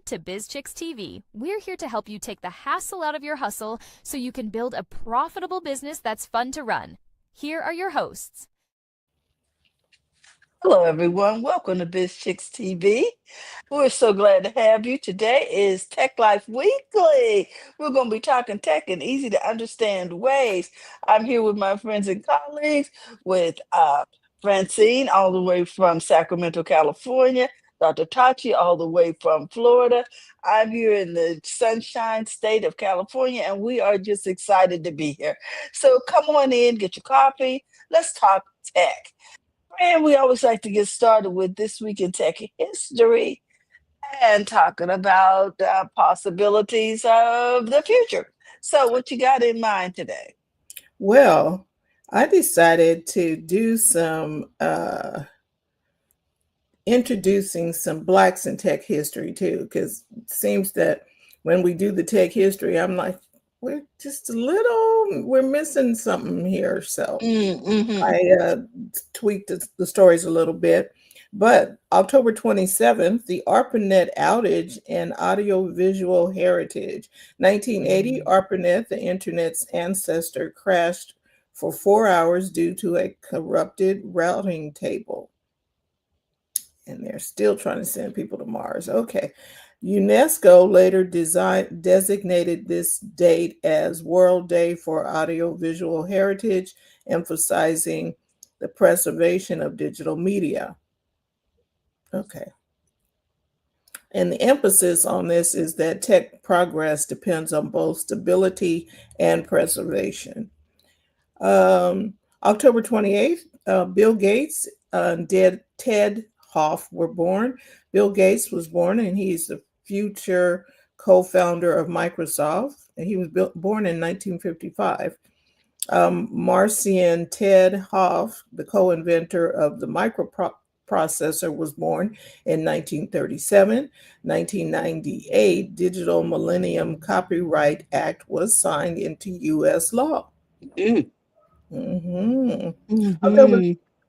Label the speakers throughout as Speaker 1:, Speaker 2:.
Speaker 1: to BizChicks TV. We're here to help you take the hassle out of your hustle so you can build a profitable business that's fun to run. Here are your hosts.
Speaker 2: Hello, everyone. Welcome to Biz Chicks TV. We're so glad to have you. Today is Tech Life Weekly. We're going to be talking tech in easy to understand ways. I'm here with my friends and colleagues, with Francine, all the way from Sacramento, California, Dr. Tachi, all the way from Florida. I'm here in the sunshine state of California, and we are just excited to be here. So come on in, get your coffee. Let's talk tech. And we always like to get started with This Week in Tech History and talking about possibilities of the future. So, what you got in mind today?
Speaker 3: Well, I decided to do some introducing some Blacks in tech history too, because it seems that when we do the tech history, I'm like, we're missing something here. So
Speaker 2: Mm-hmm.
Speaker 3: I tweaked the stories a little bit. But October 27th, the ARPANET outage and audiovisual heritage. 1980, ARPANET, the internet's ancestor, crashed for 4 hours due to a corrupted routing table. And they're still trying to send people to Mars. Okay. UNESCO later designated this date as World Day for Audiovisual Heritage, emphasizing the preservation of digital media. Okay. And the emphasis on this is that tech progress depends on both stability and preservation. October 28th, Bill Gates and Ted Hoff were born. Bill Gates was born, and he's the future co-founder of Microsoft. And he was born in 1955. Marcian Ted Hoff, the co-inventor of the microprocessor, was born in 1937. 1998, Digital Millennium Copyright Act was signed into U.S. law.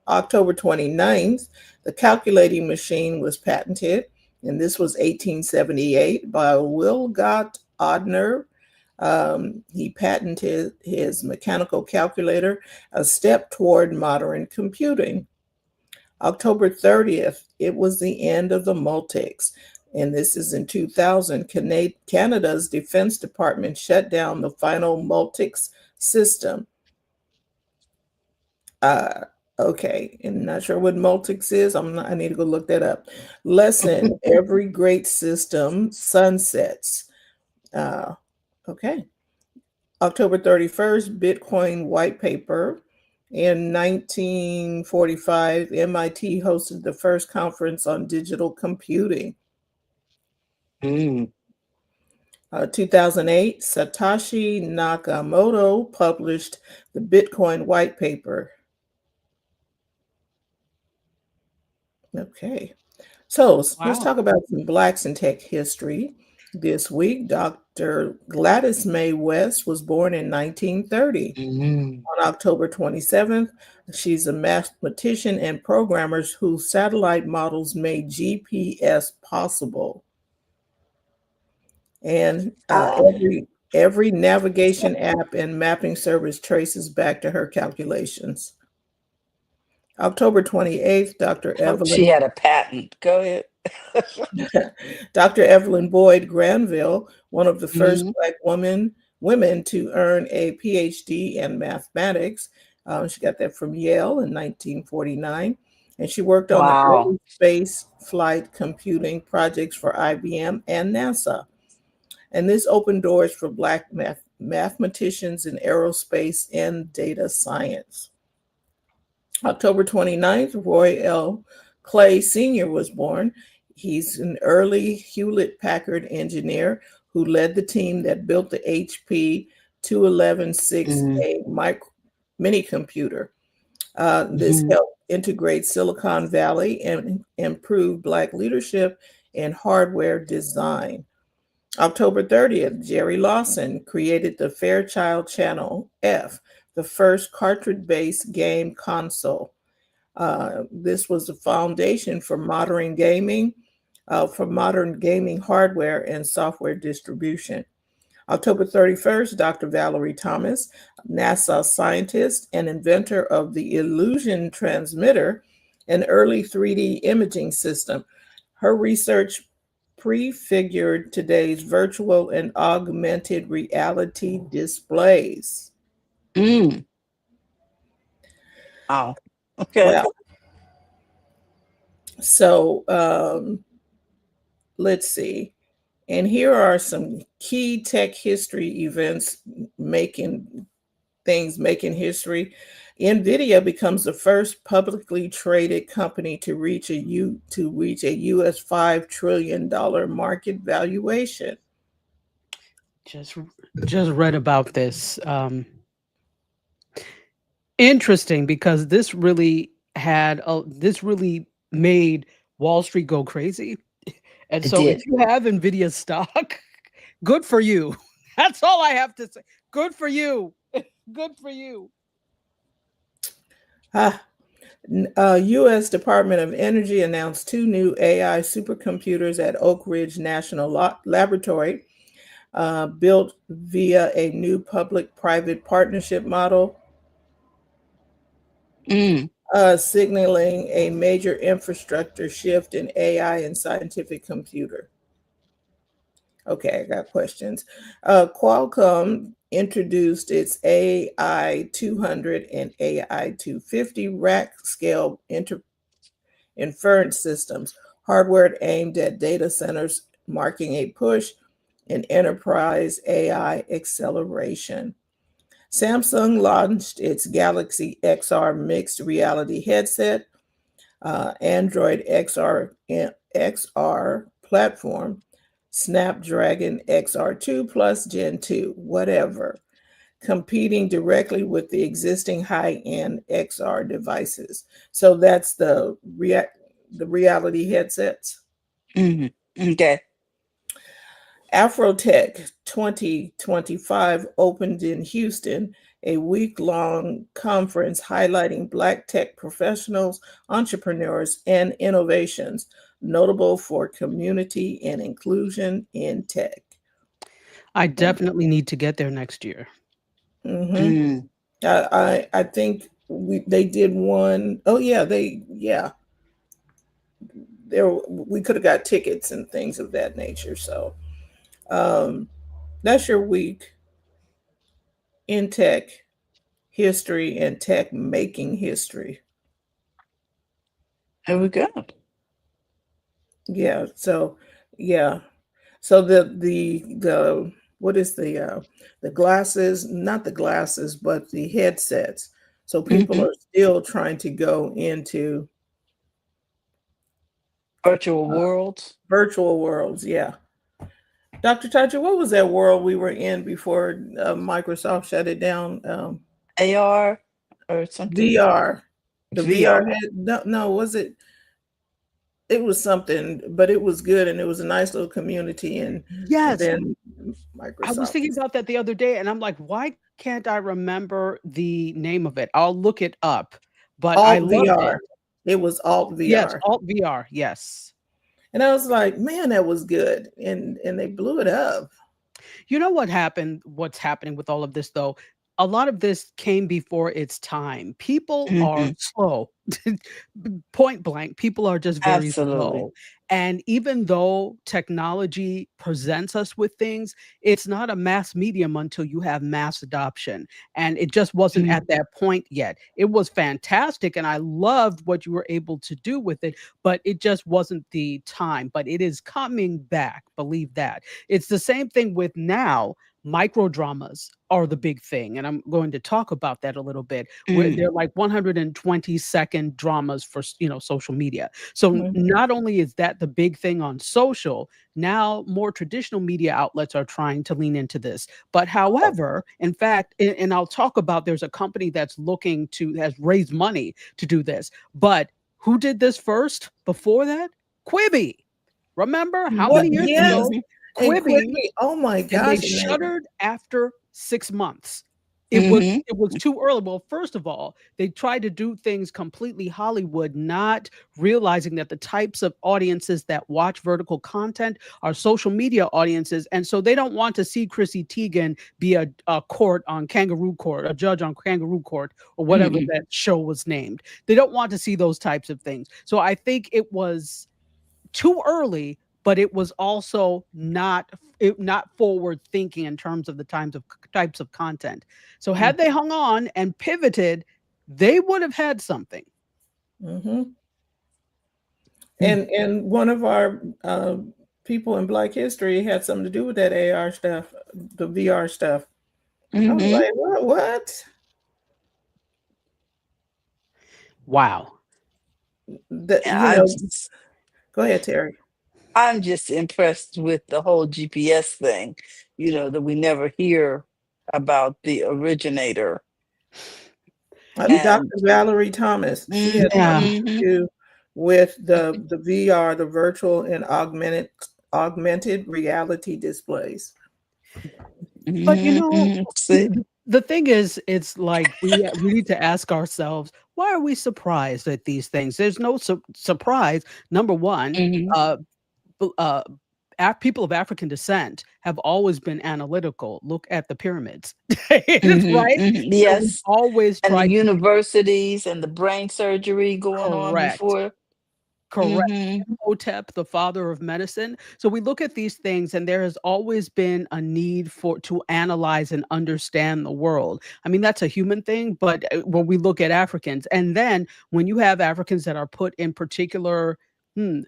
Speaker 3: October 29th, the calculating machine was patented, and this was 1878 by Wilgot Odner. He patented his mechanical calculator, a step toward modern computing. October 30th, it was the end of the Multics, and this is in 2000. Canada's Defense Department shut down the final Multics system. Okay, I'm not sure what Multics is. I need to go look that up. Lesson: every great system sunsets. Okay. October 31st, Bitcoin white paper. In 1945, MIT hosted the first conference on digital computing. 2008, Satoshi Nakamoto published the Bitcoin white paper. Okay, so let's talk about some Blacks in tech history. This week, Dr. Gladys Mae West was born in 1930. On October 27th, she's a mathematician and programmer whose satellite models made GPS possible. And every navigation app and mapping service traces back to her calculations. October 28th, Dr. Evelyn.
Speaker 2: She had a patent. Go ahead.
Speaker 3: Dr. Evelyn Boyd Granville, one of the first Black women to earn a PhD in mathematics. She got that from Yale in 1949. And she worked on the early space flight computing projects for IBM and NASA. And this opened doors for Black mathematicians in aerospace and data science. October 29th, Roy L. Clay Sr. was born. He's an early Hewlett-Packard engineer who led the team that built the HP 2116A mini computer. This helped integrate Silicon Valley and improve Black leadership in hardware design. October 30th, Jerry Lawson created the Fairchild Channel F, the first cartridge-based game console. This was the foundation for modern gaming. for modern gaming hardware and software distribution. October 31st, Dr. Valerie Thomas, NASA scientist and inventor of the Illusion Transmitter, an early 3D imaging system. Her research prefigured today's virtual and augmented reality displays.
Speaker 2: Mm. Oh, okay.
Speaker 3: Well, so let's see. And here are some key tech history events making history. NVIDIA becomes the first publicly traded company to reach a US $5 trillion market valuation.
Speaker 4: Just read about this. Interesting, because this really made Wall Street go crazy. And
Speaker 2: It
Speaker 4: so
Speaker 2: did.
Speaker 4: if you have NVIDIA stock, good for you. That's all I have to say. Good for you. Good for you.
Speaker 3: U.S. Department of Energy announced 2 new AI supercomputers at Oak Ridge National Laboratory, built via a new public-private partnership model, signaling a major infrastructure shift in AI and scientific computer. Okay, I got questions. Qualcomm introduced its AI 200 and AI 250 rack scale inference systems, hardware aimed at data centers, marking a push in enterprise AI acceleration. Samsung launched its Galaxy XR mixed reality headset, Android XR platform, Snapdragon XR2 Plus Gen 2, whatever, competing directly with the existing high-end XR devices. So that's the reality headsets.
Speaker 2: Okay.
Speaker 3: Afrotech 2025 opened in Houston, a week-long conference highlighting Black tech professionals, entrepreneurs, and innovations notable for community and inclusion in tech.
Speaker 4: I definitely need to get there next year.
Speaker 3: Mm-hmm. I think they did one. Oh yeah, we could have got tickets and things of that nature. So that's your week in tech history and tech making history.
Speaker 2: Here we go.
Speaker 3: Yeah. So the what is the glasses? Not the glasses, but the headsets. So people are still trying to go into
Speaker 2: Virtual worlds.
Speaker 3: virtual worlds. Yeah. Dr. Taja, what was that world we were in before Microsoft shut it down?
Speaker 2: AR or something.
Speaker 3: VR. The
Speaker 2: VR.
Speaker 3: no, was it? It was something, but it was good, and it was a nice little community. And
Speaker 4: Yes,
Speaker 3: then Microsoft.
Speaker 4: I was thinking about that the other day, and I'm like, why can't I remember the name of it? I'll look it up. But I
Speaker 3: Alt
Speaker 4: loved
Speaker 3: VR.
Speaker 4: it.
Speaker 3: It was Alt VR.
Speaker 4: Yes, Alt VR. Yes.
Speaker 3: And I was like, man, that was good. And they blew it up.
Speaker 4: You know what happened? What's happening with all of this, though? A lot of this came before its time. People are slow. Point blank, people are just very
Speaker 2: Absolutely.
Speaker 4: slow. And even though technology presents us with things, it's not a mass medium until you have mass adoption. And it just wasn't at that point yet. It was fantastic, and I loved what you were able to do with it, but it just wasn't the time. But it is coming back, believe that. It's the same thing with now. Micro dramas are the big thing, and I'm going to talk about that a little bit. Where they're like 120-second dramas for social media. So not only is that the big thing on social, now more traditional media outlets are trying to lean into this. But however, in fact, and I'll talk about, there's a company that's has raised money to do this. But who did this first before that? Quibi. Remember how many years ago?
Speaker 3: Quibi, oh my gosh.
Speaker 4: And they shuttered after 6 months.
Speaker 2: Hmm.
Speaker 4: it was too early. Well, first of all, they tried to do things completely Hollywood, not realizing that the types of audiences that watch vertical content are social media audiences, and so they don't want to see Chrissy Teigen be a court on Kangaroo Court, a judge on Kangaroo Court, or whatever
Speaker 2: Hmm.
Speaker 4: that show was named. They don't want to see those types of things. So I think it was too early, but it was also not forward thinking in terms of the types of content. So had they hung on and pivoted, they would have had something.
Speaker 3: Hmm. And one of our people in Black History had something to do with that AR stuff, the VR stuff. I was
Speaker 2: Hmm.
Speaker 3: like, what?
Speaker 4: Wow.
Speaker 3: You
Speaker 2: I'm
Speaker 3: know,
Speaker 2: just,
Speaker 3: go ahead, Terry.
Speaker 2: I'm just impressed with the whole GPS thing, that we never hear about the originator.
Speaker 3: Dr.
Speaker 2: And
Speaker 3: Valerie Thomas, she
Speaker 2: hmm.
Speaker 3: had
Speaker 4: Yeah.
Speaker 3: something to do with the VR, the virtual and augmented reality displays.
Speaker 4: But you
Speaker 2: Hmm.
Speaker 4: know,
Speaker 2: Hmm. See?
Speaker 4: the thing is, it's like we need to ask ourselves, why are we surprised at these things? There's no surprise. Number one,
Speaker 2: Hmm.
Speaker 4: uh, people of African descent have always been analytical. Look at the pyramids,
Speaker 2: Hmm.
Speaker 4: right?
Speaker 2: Hmm.
Speaker 4: So we've
Speaker 2: Yes.
Speaker 4: always
Speaker 2: And the
Speaker 4: tried to be
Speaker 2: universities and the brain surgery going on
Speaker 4: correct.
Speaker 2: before.
Speaker 4: Correct.
Speaker 2: Hmm.
Speaker 4: Imhotep, the father of medicine. So we look at these things, and there has always been a need to analyze and understand the world. I mean, that's a human thing, but when we look at Africans, and then when you have Africans that are put in particular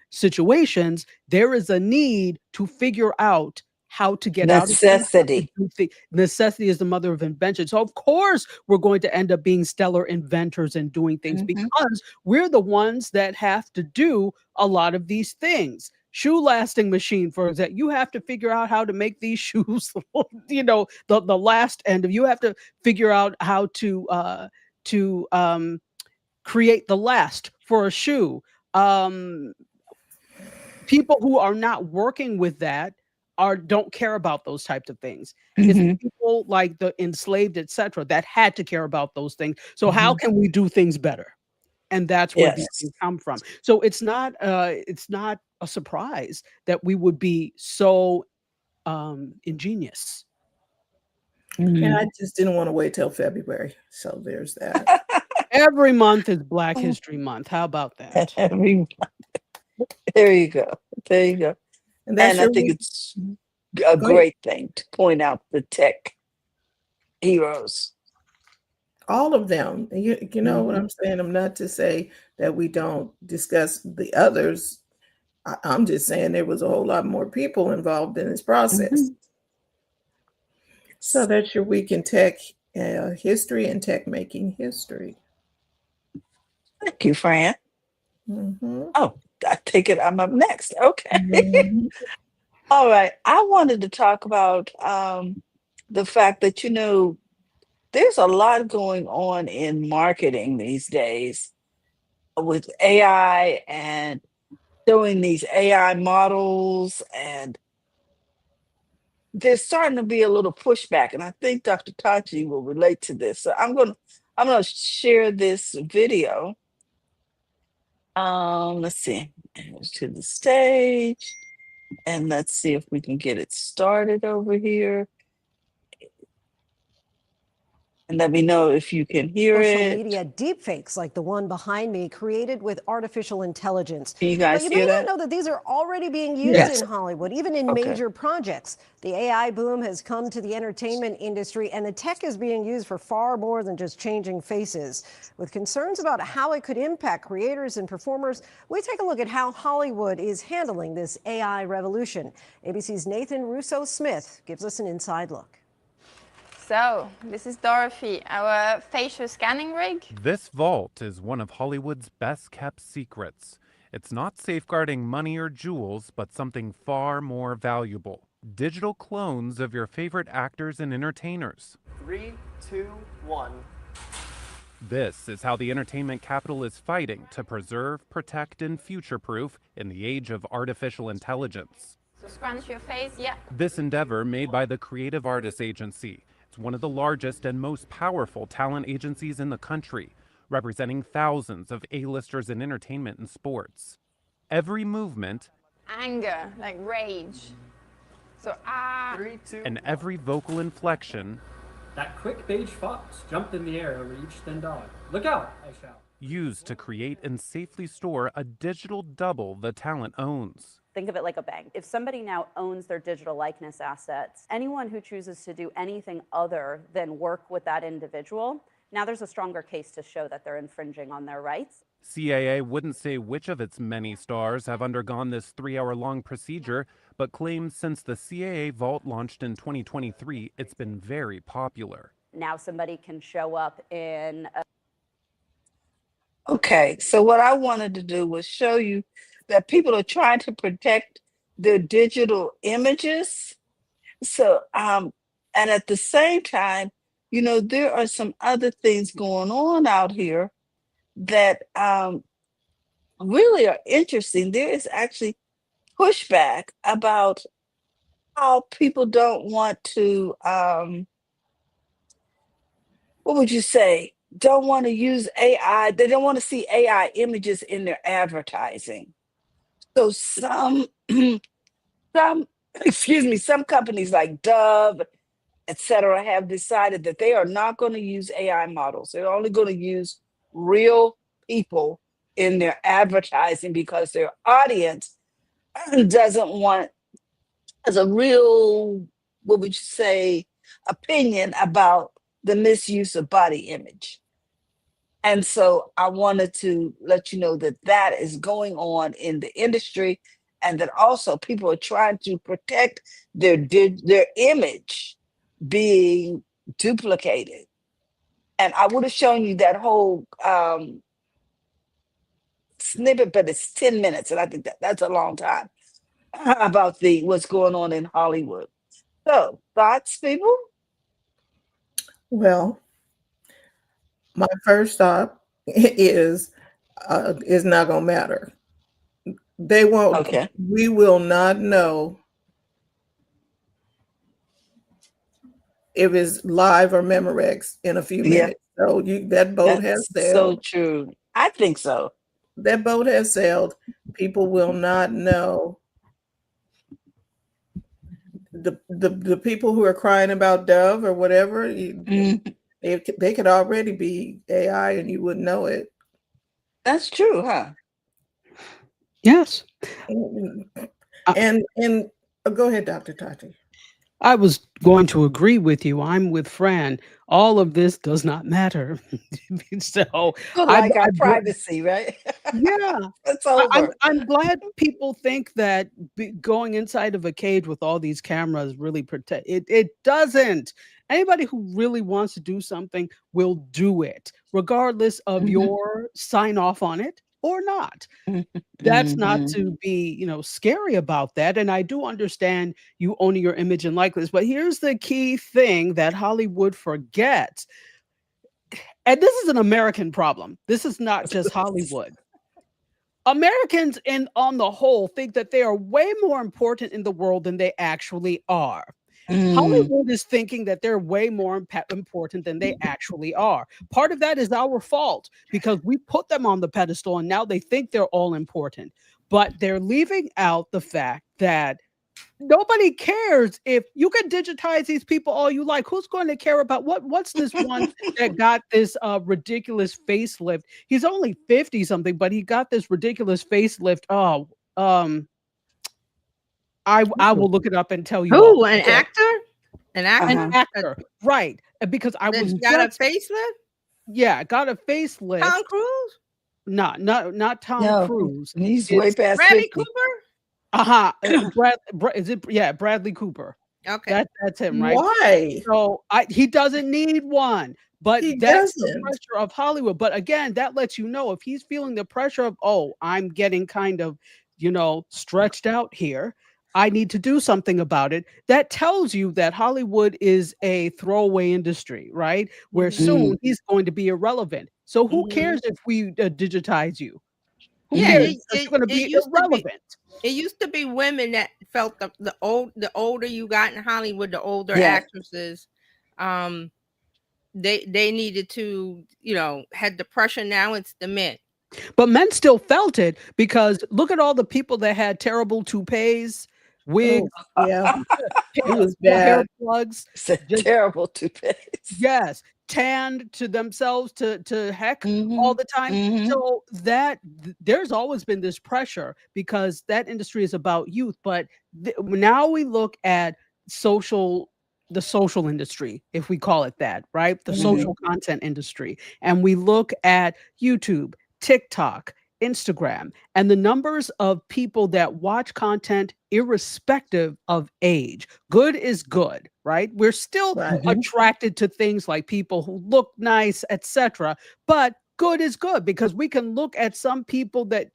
Speaker 4: situations, there is a need to figure out how to get out of them, how to
Speaker 2: Necessity.
Speaker 4: do necessity is the mother of invention. So of course we're going to end up being stellar inventors and doing things
Speaker 2: Hmm.
Speaker 4: because we're the ones that have to do a lot of these things. Shoe lasting machine, for example, you have to figure out how to make these shoes, the last end of you have to figure out how to create the last for a shoe. Um, People who are not working with that don't care about those types of things. It's the
Speaker 2: Hmm.
Speaker 4: people like the enslaved, etc., that had to care about those things. So how
Speaker 2: Hmm.
Speaker 4: can we do things better? And that's where these
Speaker 2: Yes.
Speaker 4: things come from. So it's not a surprise that we would be so ingenious.
Speaker 3: And
Speaker 2: Hmm.
Speaker 3: I just didn't want to wait till February. So there's that.
Speaker 4: Every month is Black History Month. How about that?
Speaker 2: Every- there you go. There you go.
Speaker 3: And that's
Speaker 2: And I
Speaker 3: your
Speaker 2: think
Speaker 3: week.
Speaker 2: it's a
Speaker 3: Go ahead.
Speaker 2: great thing to point out the tech heroes.
Speaker 3: All of them. You know what
Speaker 2: Hmm.
Speaker 3: I'm saying? I'm not to say that we don't discuss the others. I'm just saying there was a whole lot more people involved in this process.
Speaker 2: Hmm.
Speaker 3: So that's your week in tech history and tech making history.
Speaker 2: Thank you, Fran.
Speaker 3: Hmm.
Speaker 2: Oh, I take it I'm up next. Okay.
Speaker 3: Hmm.
Speaker 2: All right. I wanted to talk about the fact that, there's a lot going on in marketing these days with AI and showing these AI models, and there's starting to be a little pushback. And I think Dr. Tachi will relate to this. So I'm gonna share this video. Let's see. To the stage, and let's see if we can get it started over here. And let me know if you can hear
Speaker 5: Social
Speaker 2: it.
Speaker 5: media deepfakes like the one behind me created with artificial intelligence.
Speaker 2: Can you
Speaker 5: But
Speaker 2: guys
Speaker 5: you
Speaker 2: hear
Speaker 5: may not
Speaker 2: that?
Speaker 5: know that these are already being used
Speaker 4: Yes.
Speaker 5: in Hollywood, even in
Speaker 2: Okay.
Speaker 5: major projects. The AI boom has come to the entertainment industry, and the tech is being used for far more than just changing faces. With concerns about how it could impact creators and performers, we take a look at how Hollywood is handling this AI revolution. ABC's Nathan Russo-Smith gives us an inside look.
Speaker 6: So, this is Dorothy, our facial scanning rig.
Speaker 7: This vault is one of Hollywood's best kept secrets. It's not safeguarding money or jewels, but something far more valuable. Digital clones of your favorite actors and entertainers.
Speaker 8: 3, 2, 1.
Speaker 7: This is how the entertainment capital is fighting to preserve, protect, and future-proof in the age of artificial intelligence.
Speaker 6: So scrunch your face, yeah.
Speaker 7: This endeavor, made by the Creative Artists Agency, it's one of the largest and most powerful talent agencies in the country, representing thousands of A-listers in entertainment and sports. Every movement,
Speaker 6: Anger, like rage. So,
Speaker 8: 3, 2,
Speaker 7: and every vocal inflection
Speaker 9: That quick beige fox jumped in the air over each thin dog. Look out, I shout.
Speaker 7: used to create and safely store a digital double the talent owns.
Speaker 10: Think of it like a bank. If somebody now owns their digital likeness assets, anyone who chooses to do anything other than work with that individual, now there's a stronger case to show that they're infringing on their rights.
Speaker 7: CAA wouldn't say which of its many stars have undergone this 3-hour-long procedure, but claims since the CAA Vault launched in 2023, it's been very popular.
Speaker 10: Now somebody can show up in a
Speaker 2: Okay, so what I wanted to do was show you that people are trying to protect their digital images. So, and at the same time, you know, there are some other things going on out here that really are interesting. There is actually pushback about how people don't want to, what would you say? Don't want to use AI. They don't want to see AI images in their advertising. So some, some companies like Dove, et cetera, have decided that they are not going to use AI models. They're only going to use real people in their advertising because their audience doesn't want, has a real, what would you say, opinion about the misuse of body image. And so I wanted to let you know that that is going on in the industry, and that also people are trying to protect their image being duplicated. And I would have shown you that whole snippet, but it's 10 minutes, and I think that's a long time about what's going on in Hollywood. So thoughts, people?
Speaker 3: Well, my first thought is it's not going to matter. They won't.
Speaker 2: Okay.
Speaker 3: We will not know if it's live or Memorex in a few
Speaker 2: Yeah.
Speaker 3: minutes. So that boat has
Speaker 2: That's
Speaker 3: sailed.
Speaker 2: so true. I think so.
Speaker 3: That boat has sailed. People will not know. The people who are crying about Dove or whatever,
Speaker 2: Mhm.
Speaker 3: they could already be AI and you wouldn't know it.
Speaker 2: That's true, huh?
Speaker 4: Yes.
Speaker 3: And go ahead, Dr. Tati.
Speaker 4: I was going to agree with you. I'm with Fran. All of this does not matter. So
Speaker 2: Like our privacy, right?
Speaker 4: yeah,
Speaker 2: It's over.
Speaker 4: I'm glad people think that going inside of a cage with all these cameras really protect it. It doesn't. Anybody who really wants to do something will do it, regardless of your sign off on it or not. That's not to be, scary about that. And I do understand you owning your image and likeness, but here's the key thing that Hollywood forgets. And this is an American problem. This is not just Hollywood. Americans, on the whole, think that they are way more important in the world than they actually are. Hollywood is thinking that they're way more important than they actually are. Part of that is our fault because we put them on the pedestal and now they think they're all important. But they're leaving out the fact that nobody cares if you can digitize these people all you like. Who's going to care about what's this one that got this ridiculous facelift? He's only 50 something, but he got this ridiculous facelift. I will look it up and tell you.
Speaker 11: Who? An actor? An actor?
Speaker 4: An actor, right? Because I was
Speaker 11: got a facelift.
Speaker 4: Yeah, got a facelift.
Speaker 11: Tom Cruise?
Speaker 4: Not Tom Cruise.
Speaker 2: He's way past
Speaker 11: Bradley
Speaker 2: 50.
Speaker 11: Cooper.
Speaker 4: Is it? Yeah, Bradley Cooper.
Speaker 11: Okay,
Speaker 4: that's him, right?
Speaker 3: Why?
Speaker 4: So he doesn't need one, but
Speaker 3: He
Speaker 4: that's the
Speaker 3: doesn't.
Speaker 4: pressure of Hollywood. But again, that lets you know if he's feeling the pressure of, I'm getting kind of, stretched out here. I need to do something about it. That tells you that Hollywood is a throwaway industry, right? Where soon he's going to be irrelevant. So who cares if we digitize you? Who cares? It's going to be irrelevant.
Speaker 11: It used to be women that felt the older you got in Hollywood, the older
Speaker 2: Yeah.
Speaker 11: actresses um they needed to, had depression. Now it's the men.
Speaker 4: But men still felt it because look at all the people that had terrible toupees, wigs,
Speaker 3: Yeah, it was
Speaker 4: hair
Speaker 3: bad.
Speaker 4: plugs.
Speaker 2: It's a
Speaker 4: Just
Speaker 2: terrible toothpaste.
Speaker 4: yes, tanned to themselves to heck all
Speaker 2: Mm-hmm.
Speaker 4: the time.
Speaker 2: Mm-hmm.
Speaker 4: So there's always been this pressure because that industry is about youth. But now we look at the social industry, if we call it that, right? The
Speaker 2: Mm-hmm.
Speaker 4: social content industry, and we look at YouTube, TikTok, Instagram, and the numbers of people that watch content irrespective of age. Good is good, right? We're still
Speaker 3: Right.
Speaker 2: Mm-hmm.
Speaker 4: attracted to things like people who look nice, etc. But good is good because we can look at some people that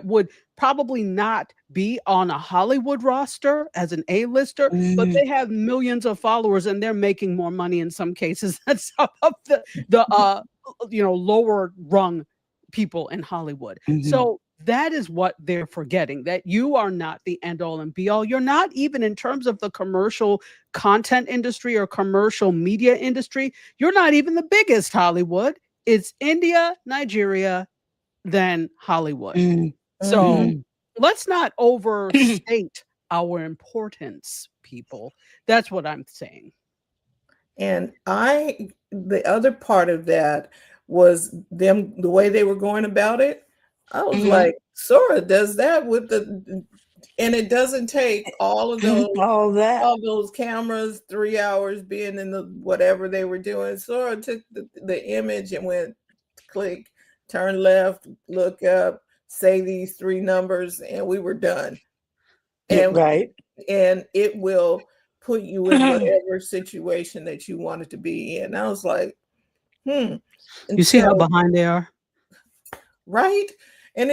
Speaker 4: would probably not be on a Hollywood roster as an A-lister, but
Speaker 2: Mm-hmm.
Speaker 4: they have millions of followers and they're making more money in some cases than some of the lower rung people in Hollywood.
Speaker 2: Mm-hmm.
Speaker 4: So that is what they're forgetting, that you are not the end all and be all. You're not even in terms of the commercial content industry or commercial media industry. You're not even the biggest Hollywood. It's India, Nigeria, then Hollywood.
Speaker 2: Mm-hmm.
Speaker 4: So let's not overstate our importance, people. That's what I'm saying.
Speaker 3: And the other part of that was them, the way they were going about it. I was
Speaker 2: Mm-hmm.
Speaker 3: like, Sora does that with and it doesn't take all of those,
Speaker 2: all that.
Speaker 3: all those cameras, 3 hours being in the whatever they were doing. Sora took the image and went click, turn left, look up, say these 3 numbers, and we were done. And
Speaker 2: Right.
Speaker 3: and it will put you in whatever situation that you wanted to be in. I was like, And
Speaker 4: You see how
Speaker 3: so-
Speaker 4: behind they are?
Speaker 3: right? And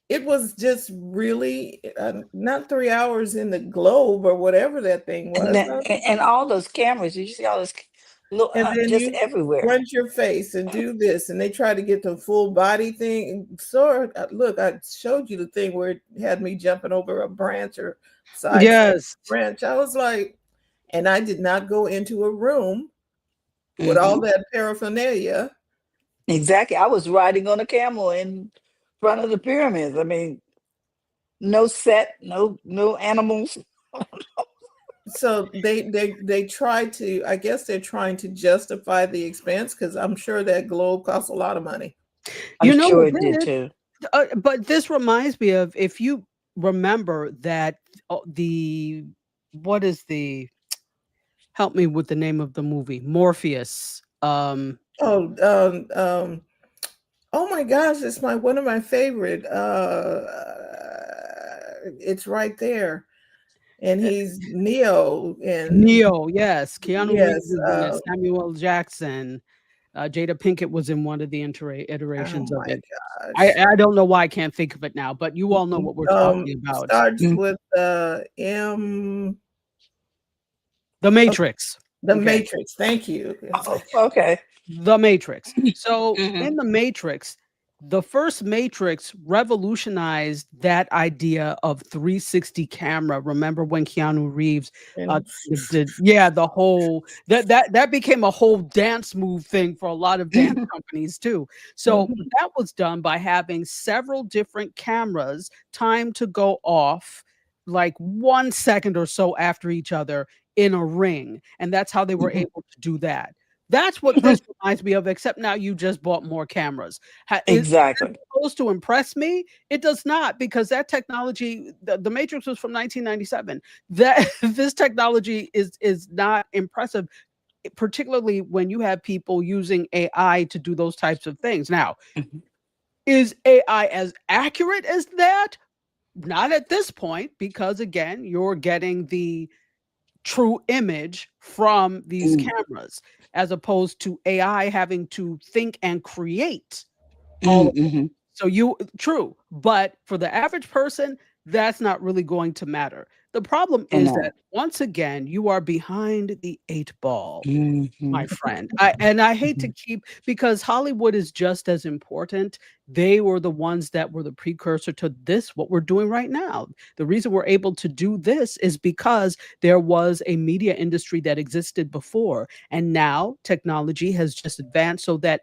Speaker 3: it was just really not 3 hours in the globe or whatever that thing was.
Speaker 2: And all those cameras, you see all those
Speaker 3: And then
Speaker 2: just
Speaker 3: you
Speaker 2: everywhere.
Speaker 3: crunch your face and do this, and they try to get the full body thing. So look, I showed you the thing where it had me jumping over a branch or side
Speaker 4: Yes.
Speaker 3: branch. I was like, and I did not go into a room with all that paraphernalia.
Speaker 2: Exactly. I was riding on a camel in front of the pyramids. I mean, no set, no animals.
Speaker 3: So they try to, I guess they're trying to justify the expense because I'm sure that globe costs a lot of money.
Speaker 2: I'm
Speaker 4: You know
Speaker 2: sure
Speaker 4: what
Speaker 2: it did
Speaker 4: did?
Speaker 2: too.
Speaker 4: But this reminds me of, if you remember that help me with the name of the movie, Morpheus.
Speaker 3: Oh my gosh, it's one of my favorite. It's right there. And he's Neo.
Speaker 4: Neo, yes. Keanu Reeves is in it,
Speaker 3: Yes,
Speaker 4: Samuel Jackson. Jada Pinkett was in one of the iterations
Speaker 3: oh
Speaker 4: of
Speaker 3: my
Speaker 4: it.
Speaker 3: gosh.
Speaker 4: I don't know why I can't think of it now, but you all know what we're talking about.
Speaker 3: Starts with M.
Speaker 4: The Matrix.
Speaker 3: The
Speaker 4: Okay.
Speaker 3: Matrix. Thank you.
Speaker 2: Oh, okay.
Speaker 4: The Matrix. So in the Matrix, the first Matrix revolutionized that idea of 360 camera. Remember when Keanu Reeves did the whole that became a whole dance move thing for a lot of dance companies too. So that was done by having several different cameras timed to go off like 1 second or so after each other in a ring, and that's how they were able to do that. That's what this reminds me of, except now you just bought more cameras.
Speaker 2: Exactly.
Speaker 4: Is it supposed to impress me? It does not, because that technology, the Matrix was from 1997. That this technology is not impressive, particularly when you have people using AI to do those types of things. Now, is AI as accurate as that? Not at this point, because again, you're getting the true image from these cameras, as opposed to AI having to think and create all of it. So true, but for the average person, that's not really going to matter. The problem
Speaker 2: I
Speaker 4: is
Speaker 2: know.
Speaker 4: that once again, you are behind the 8 ball, my
Speaker 2: Mhm.
Speaker 4: friend. I hate to keep because Hollywood is just as important. They were the ones that were the precursor to this, what we're doing right now. The reason we're able to do this is because there was a media industry that existed before, and now technology has just advanced so that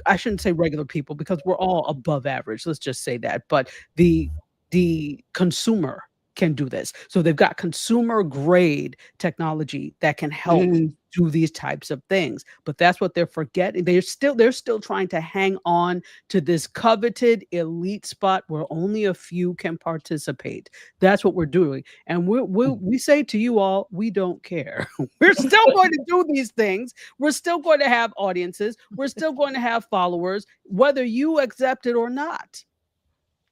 Speaker 4: I shouldn't say regular people because we're all above average. Let's just say that. But the the consumer can do this. So they've got consumer grade technology that can help
Speaker 2: Mhm.
Speaker 4: do these types of things. But that's what they're forgetting. They're still trying to hang on to this coveted elite spot where only a few can participate. That's what we're doing. And we say to you all, we don't care. We're still going to do these things. We're still going to have audiences. We're still going to have followers, whether you accept it or not.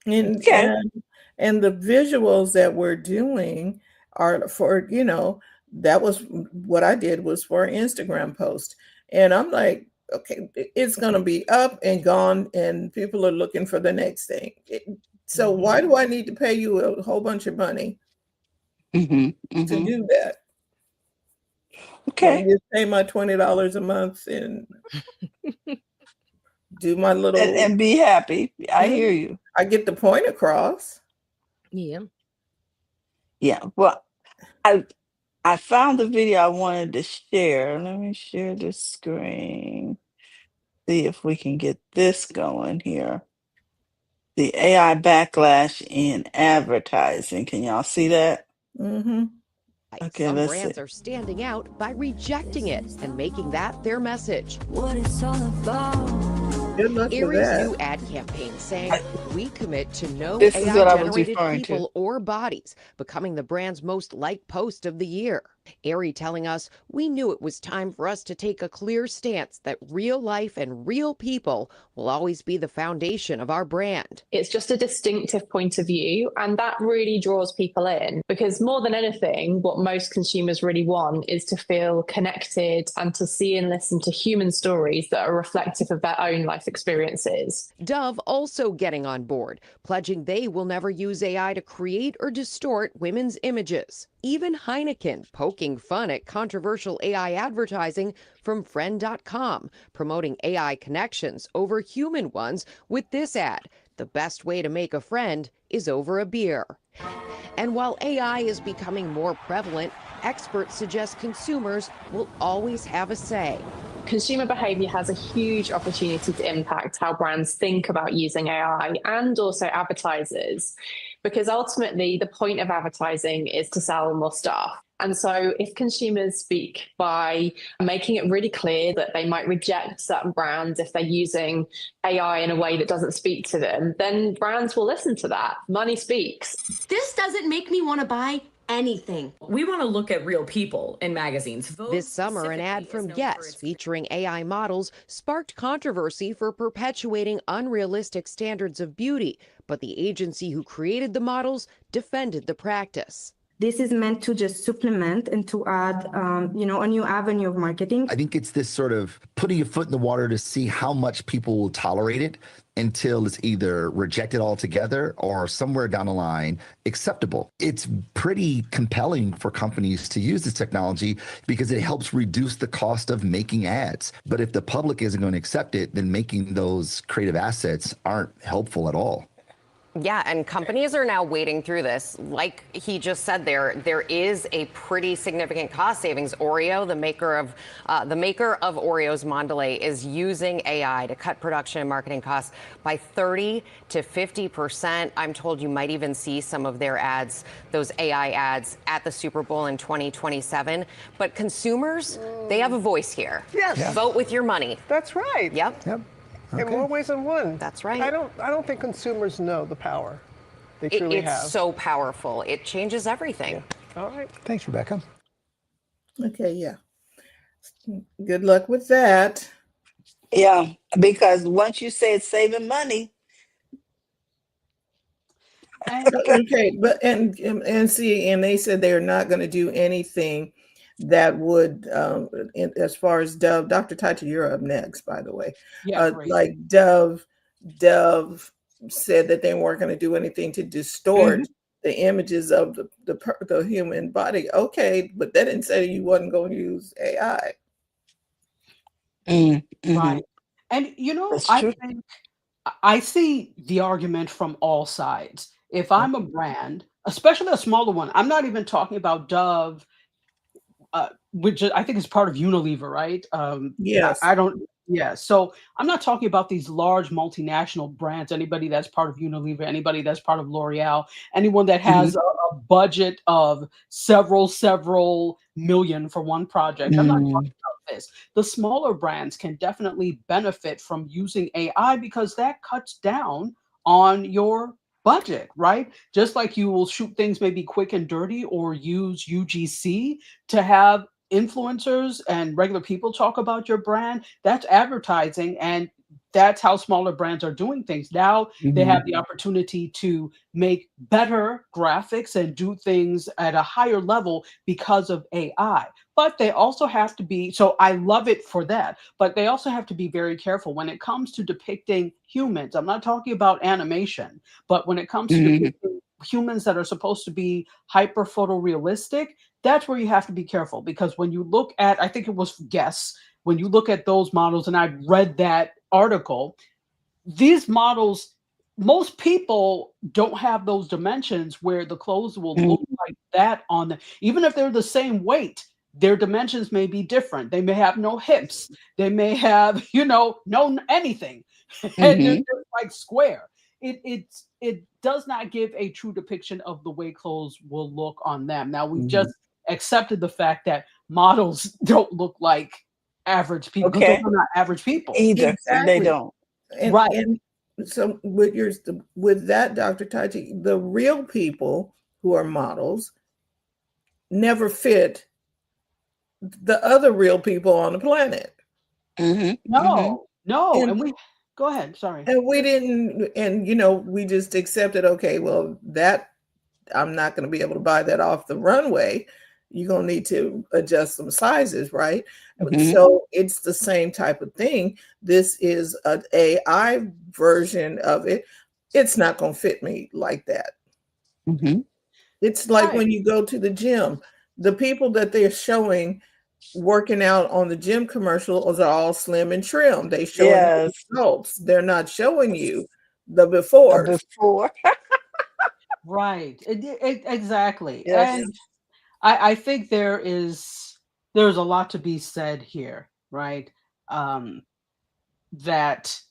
Speaker 3: And
Speaker 2: Okay.
Speaker 3: and the visuals that we're doing are for, that was what I did was for an Instagram post. And I'm like, okay, it's gonna be up and gone, and people are looking for the next thing. So why do I need to pay you a whole bunch of money
Speaker 2: Mhm.
Speaker 3: to
Speaker 2: Mhm.
Speaker 3: do that? Let me
Speaker 2: Okay.
Speaker 3: just pay my $20 a month and do my
Speaker 2: And
Speaker 3: little.
Speaker 2: and be happy. I
Speaker 3: Yeah,
Speaker 2: hear you.
Speaker 3: I get the point across.
Speaker 11: Yeah.
Speaker 2: Yeah. Well, I I found the video I wanted to share. Let me share this screen. See if we can get this going here. The AI backlash in advertising. Can y'all see that?
Speaker 3: Mm-hmm.
Speaker 2: Okay,
Speaker 12: Some
Speaker 2: let's see.
Speaker 12: brands are standing out by rejecting it and making that their message.
Speaker 13: What it's all about.
Speaker 3: Good luck with
Speaker 12: Erie's
Speaker 3: that.
Speaker 12: new ad campaign saying, "We commit to no
Speaker 2: This is what I was
Speaker 12: AI-generated
Speaker 2: referring to.
Speaker 12: people or bodies," becoming the brand's most liked post of the year. Aerie telling us, "We knew it was time for us to take a clear stance that real life and real people will always be the foundation of our brand."
Speaker 14: It's just a distinctive point of view, and that really draws people in because more than anything, what most consumers really want is to feel connected and to see and listen to human stories that are reflective of their own life experiences.
Speaker 12: Dove also getting on board, pledging they will never use AI to create or distort women's images. Even Heineken poking fun at controversial AI advertising from Friend.com, promoting AI connections over human ones with this ad: "The best way to make a friend is over a beer." And while AI is becoming more prevalent, experts suggest consumers will always have a say.
Speaker 14: Consumer behavior has a huge opportunity to impact how brands think about using AI and also advertisers, because ultimately the point of advertising is to sell more stuff. And so if consumers speak by making it really clear that they might reject certain brands if they're using AI in a way that doesn't speak to them, then brands will listen to that. Money speaks.
Speaker 13: This doesn't make me want to buy anything.
Speaker 15: We want to look at real people in magazines.
Speaker 12: This summer, an ad from Yes featuring AI models sparked controversy for perpetuating unrealistic standards of beauty, but the agency who created the models defended the practice.
Speaker 16: This is meant to just supplement and to add, a new avenue of marketing.
Speaker 17: I think it's this sort of putting your foot in the water to see how much people will tolerate it until it's either rejected altogether or somewhere down the line acceptable. It's pretty compelling for companies to use this technology because it helps reduce the cost of making ads. But if the public isn't going to accept it, then making those creative assets aren't helpful at all.
Speaker 18: Yeah, and companies are now wading through this. Like he just said, there is a pretty significant cost savings. Oreo, the maker of Oreos, Mondelez, is using AI to cut production and marketing costs by 30 to 50%. I'm told you might even see some of their ads, those AI ads, at the Super Bowl in 2027. But consumers, they have a voice here.
Speaker 19: Yes. Yeah.
Speaker 18: Vote with your money.
Speaker 19: That's right.
Speaker 18: Yep.
Speaker 19: Okay. In more ways than one.
Speaker 18: That's right.
Speaker 19: I don't think consumers know the power they truly have.
Speaker 18: It's so powerful. It changes everything.
Speaker 19: Yeah. All right.
Speaker 17: Thanks, Rebecca.
Speaker 3: Okay, yeah. Good luck with that.
Speaker 2: Yeah, because once you say it's saving money.
Speaker 3: Okay, but and see, and they said they're not going to do anything that would, as far as Dove. Dr. Tita, you're up next, by the way.
Speaker 4: Yeah,
Speaker 3: like Dove said that they weren't going to do anything to distort the images of the human body. Okay, but that didn't say you wasn't going to use AI.
Speaker 4: Right. And you know,
Speaker 2: That's
Speaker 4: I
Speaker 2: true.
Speaker 4: think I see the argument from all sides. If I'm a brand, especially a smaller one, I'm not even talking about Dove, which I think is part of Unilever, right?
Speaker 3: Yes.
Speaker 4: I don't. Yeah. So I'm not talking about these large multinational brands. Anybody that's part of Unilever, anybody that's part of L'Oreal, anyone that has a budget of several million for one project. I'm not talking about this. The smaller brands can definitely benefit from using AI because that cuts down on your budget, right? Just like you will shoot things maybe quick and dirty or use UGC to have influencers and regular people talk about your brand. That's advertising, and that's how smaller brands are doing things. Now they have the opportunity to make better graphics and do things at a higher level because of AI. But they also have to be, so I love it for that, but they also have to be very careful when it comes to depicting humans. I'm not talking about animation, but when it comes to depicting humans that are supposed to be hyper photorealistic, that's where you have to be careful, because when you look at, I think it was Guess, when you look at those models, and I read that article, these models, most people don't have those dimensions where the clothes will look like that on them. Even if they're the same weight, their dimensions may be different. They may have no hips. They may have, no anything. And they're just like square. It does not give a true depiction of the way clothes will look on them. Now we've just accepted the fact that models don't look like average people.
Speaker 2: Okay.
Speaker 4: Those are not average people.
Speaker 2: Either.
Speaker 3: Exactly.
Speaker 2: They don't.
Speaker 4: Right.
Speaker 3: And so with that, Dr. Tachi, the real people who are models never fit the other real people on the planet.
Speaker 4: No. And we go ahead. Sorry.
Speaker 3: And we didn't, and we just accepted, okay, well, that I'm not going to be able to buy that off the runway. You're going to need to adjust some sizes, right? So it's the same type of thing. This is an AI version of it. It's not going to fit me like that. It's like when you go to the gym, the people that they're showing working out on the gym commercials are all slim and trim. They show the results. They're not showing you the before.
Speaker 4: Right. Exactly.
Speaker 2: Yes.
Speaker 4: And I think there's a lot to be said here, right? That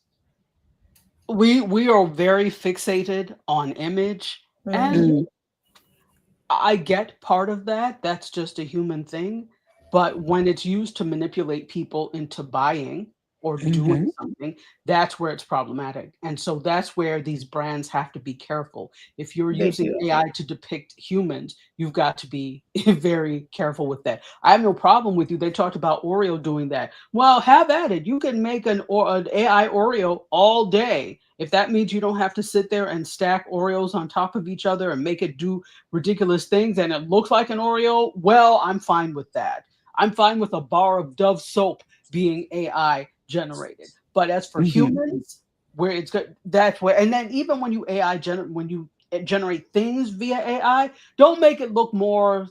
Speaker 4: we are very fixated on image, and I get part of that. That's just a human thing. But when it's used to manipulate people into buying or doing something, that's where it's problematic. And so that's where these brands have to be careful. If you're using AI to depict humans, you've got to be very careful with that. I have no problem with you. They talked about Oreo doing that. Well, have at it. You can make an AI Oreo all day. If that means you don't have to sit there and stack Oreos on top of each other and make it do ridiculous things and it looks like an Oreo, well, I'm fine with that. I'm fine with a bar of Dove soap being AI generated. But as for humans, where it's good, that's where, and then even when you when you generate things via AI, don't make it look more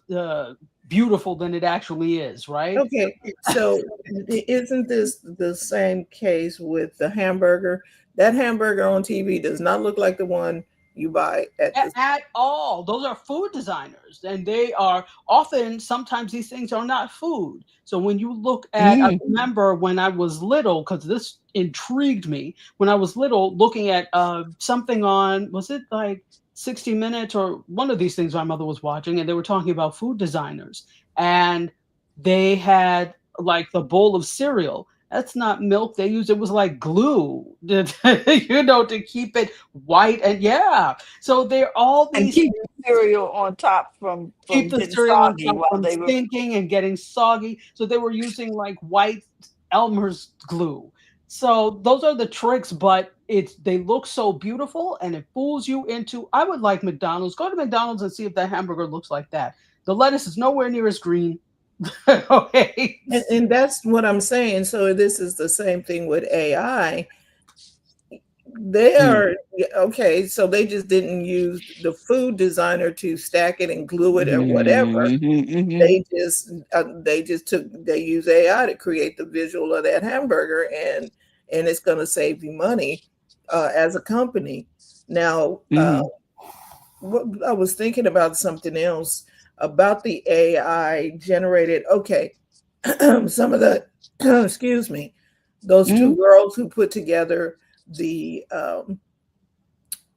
Speaker 4: beautiful than it actually is, right?
Speaker 3: Okay, so isn't this the same case with the hamburger? That hamburger on TV does not look like the one you buy at
Speaker 4: all. Those are food designers, and they are often, sometimes these things are not food. So when you look at, I remember when I was little, because this intrigued me, when I was little, looking at something on, was it like 60 Minutes or one of these things my mother was watching, and they were talking about food designers, and they had like the bowl of cereal. That's not milk. They used, it was like glue, to keep it white. And so they're all these,
Speaker 2: and keep the cereal on top from
Speaker 4: keep the
Speaker 2: getting
Speaker 4: cereal on
Speaker 2: soggy
Speaker 4: top
Speaker 2: while
Speaker 4: from
Speaker 2: they were.
Speaker 4: stinking and getting soggy. So they were using like white Elmer's glue. So those are the tricks, but they look so beautiful and it fools you into, I would like McDonald's. Go to McDonald's and see if that hamburger looks like that. The lettuce is nowhere near as green. Okay.
Speaker 3: And that's what I'm saying. So this is the same thing with AI. They are okay. So they just didn't use the food designer to stack it and glue it or whatever. They they use AI to create the visual of that hamburger, and it's going to save you money as a company. Now, what I was thinking about something else about the AI generated. Okay, some of the excuse me, those two girls who put together the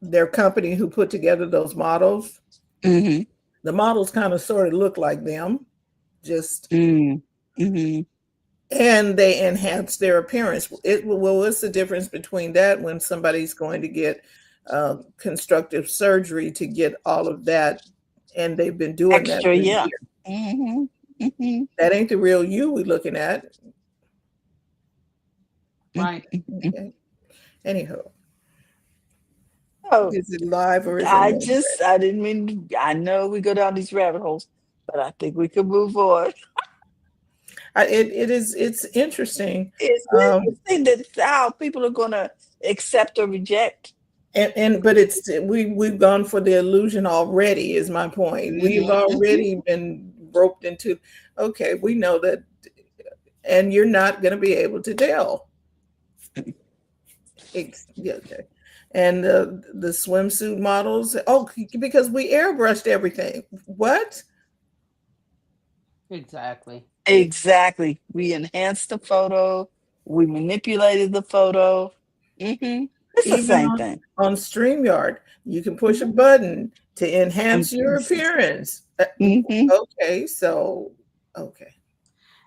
Speaker 3: their company, who put together those models. The models kind of sort of look like them, just and they enhance their appearance. What's the difference between that when somebody's going to get constructive surgery to get all of that, and they've been doing that for years? That ain't the real you we're looking at.
Speaker 4: Right.
Speaker 3: Okay. Anyhow.
Speaker 2: Oh,
Speaker 3: is it live or is it
Speaker 2: I didn't mean, I know we go down these rabbit holes, but I think we can move on.
Speaker 3: It's interesting.
Speaker 2: It's interesting that how people are going to accept or reject.
Speaker 3: But we've gone for the illusion already, is my point. We've already been roped into, okay, we know that, and you're not going to be able to tell. Okay. And the swimsuit models, because we airbrushed everything. What?
Speaker 4: Exactly.
Speaker 2: We enhanced the photo. We manipulated the photo. It's the same thing.
Speaker 3: On StreamYard, you can push a button to enhance your appearance. Okay, so okay.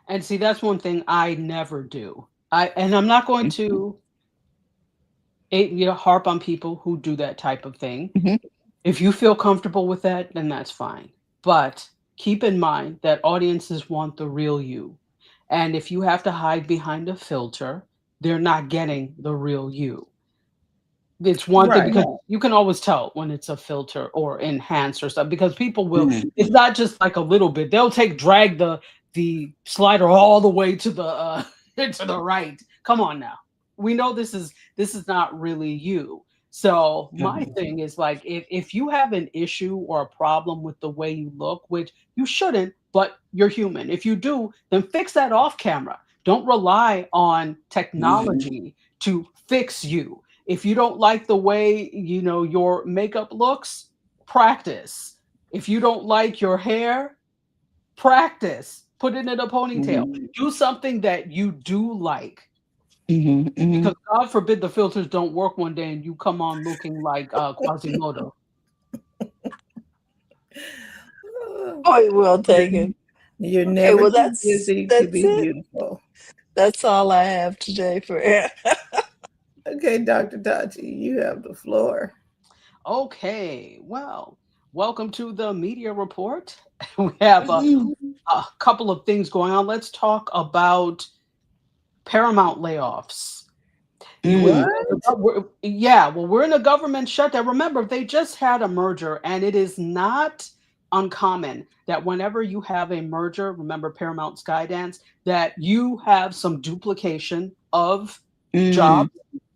Speaker 4: And see, that's one thing I never do. I'm not going to harp on people who do that type of thing. If you feel comfortable with that, then that's fine. But keep in mind that audiences want the real you. And if you have to hide behind a filter, they're not getting the real you. It's one thing, because you can always tell when it's a filter or enhanced or stuff, because people will, it's not just like a little bit. They'll drag the slider all the way to the to the right. Come on now. We know this is not really you. So my thing is, like, if you have an issue or a problem with the way you look, which you shouldn't, but you're human. If you do, then fix that off camera. Don't rely on technology to fix you. If you don't like the way, your makeup looks, practice. If you don't like your hair, practice. Put it in a ponytail. Do something that you do like. Because God forbid the filters don't work one day and you come on looking like Quasimodo.
Speaker 2: Point well taken.
Speaker 3: You're never
Speaker 2: that's
Speaker 3: busy to be
Speaker 2: it.
Speaker 3: beautiful.
Speaker 2: That's all I have today for air.
Speaker 3: Okay, Dr. Tachi, you have the floor.
Speaker 4: Okay, well, welcome to the media report. We have a couple of things going on. Let's talk about Paramount layoffs. We're in a government shutdown. Remember, they just had a merger, and it is not uncommon that whenever you have a merger, remember Paramount Skydance, that you have some duplication of jobs,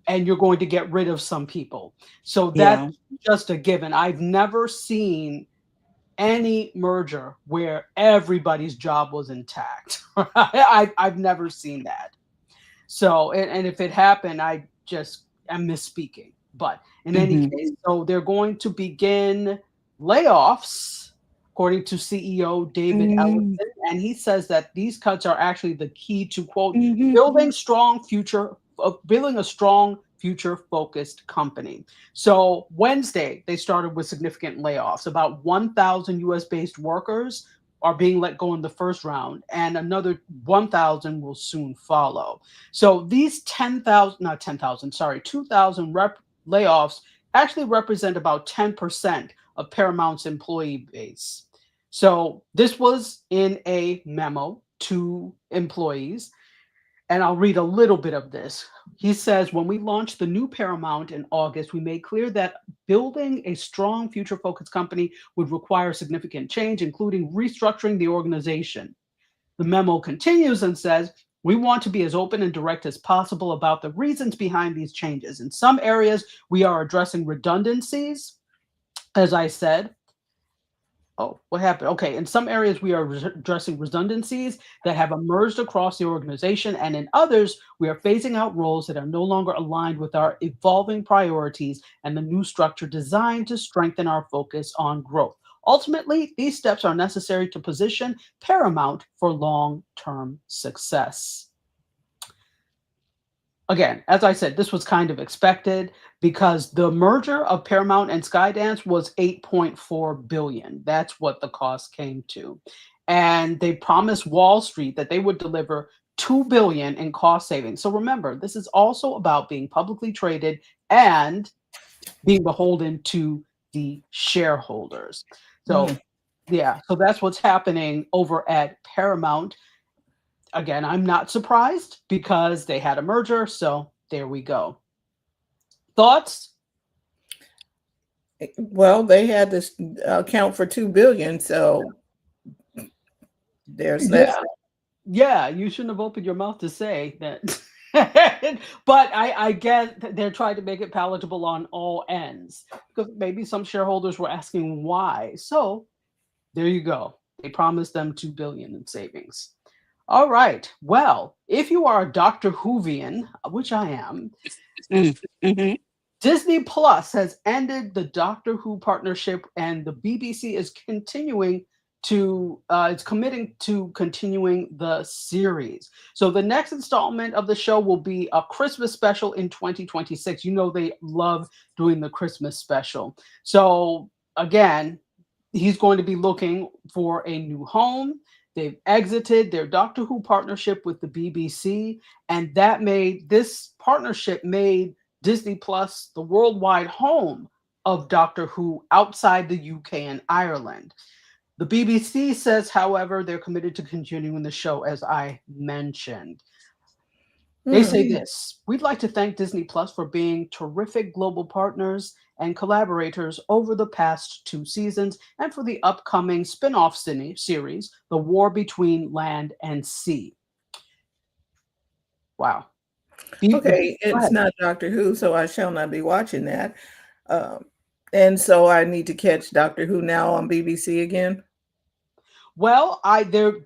Speaker 4: and you're going to get rid of some people. So that's just a given. I've never seen any merger where everybody's job was intact. I've never seen that. So, and if it happened, I just am misspeaking. But in any case, so they're going to begin layoffs, according to CEO David Ellison. And he says that these cuts are actually the key to, quote, building a strong future-focused company. So Wednesday, they started with significant layoffs. About 1,000 US-based workers are being let go in the first round, and another 1,000 will soon follow. So these 2,000 layoffs actually represent about 10% of Paramount's employee base. So this was in a memo to employees, and I'll read a little bit of this. He says, when we launched the new Paramount in August, we made clear that building a strong future-focused company would require significant change, including restructuring the organization. The memo continues and says, We want to be as open and direct as possible about the reasons behind these changes. In some areas, we are addressing redundancies, as I said. Oh, what happened? Okay, in some areas, we are addressing redundancies that have emerged across the organization, and in others, we are phasing out roles that are no longer aligned with our evolving priorities and the new structure designed to strengthen our focus on growth. Ultimately, these steps are necessary to position Paramount for long-term success. Again, as I said, this was kind of expected because the merger of Paramount and Skydance was $8.4 billion. That's what the cost came to. And they promised Wall Street that they would deliver $2 billion in cost savings. So remember, this is also about being publicly traded and being beholden to the shareholders. So yeah, so that's what's happening over at Paramount. Again, I'm not surprised because they had a merger, so there we go. Thoughts?
Speaker 3: Well, they had this account for $2 billion, so there's that.
Speaker 4: Yeah, you shouldn't have opened your mouth to say that. But I get that they're trying to make it palatable on all ends because maybe some shareholders were asking why. So there you go. They promised them $2 billion in savings. All right. Well, if you are a Doctor Whovian, which I am, Disney Plus has ended the Doctor Who partnership, and the BBC is continuing to it's committing to continuing the series. So the next installment of the show will be a Christmas special in 2026. You know they love doing the Christmas special. So again, he's going to be looking for a new home. They've exited their Doctor Who partnership with the BBC, and this partnership made Disney Plus the worldwide home of Doctor Who outside the UK and Ireland. The BBC says, however, they're committed to continuing the show, as I mentioned. They say this: we'd like to thank Disney Plus for being terrific global partners and collaborators over the past 2 seasons and for the upcoming spin-off series, The War Between Land and Sea. Wow.
Speaker 3: Okay, it's not Doctor Who, so I shall not be watching that. And so I need to catch Doctor Who now on BBC again.
Speaker 4: Well,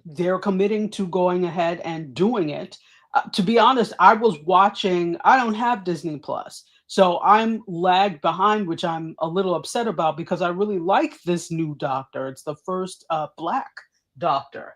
Speaker 4: they're committing to going ahead and doing it. To be honest, I was watching. I don't have Disney Plus, so I'm lagged behind, which I'm a little upset about because I really like this new Doctor. It's the first Black Doctor,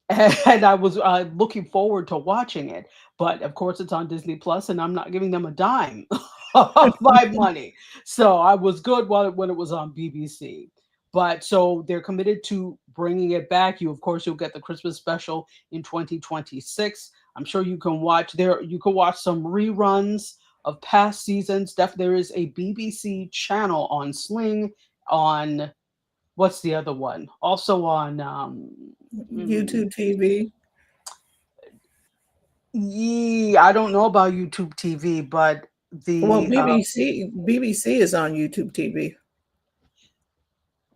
Speaker 4: and I was looking forward to watching it. But of course, it's on Disney Plus, and I'm not giving them a dime of my money. So I was good when it was on BBC. But so they're committed to bringing it back. You'll get the Christmas special in 2026. I'm sure you can watch there. You can watch some reruns of past seasons. There is a BBC channel on Sling, on what's the other one? Also on
Speaker 3: YouTube TV.
Speaker 4: Yeah, I don't know about YouTube TV, but
Speaker 3: BBC is on YouTube TV.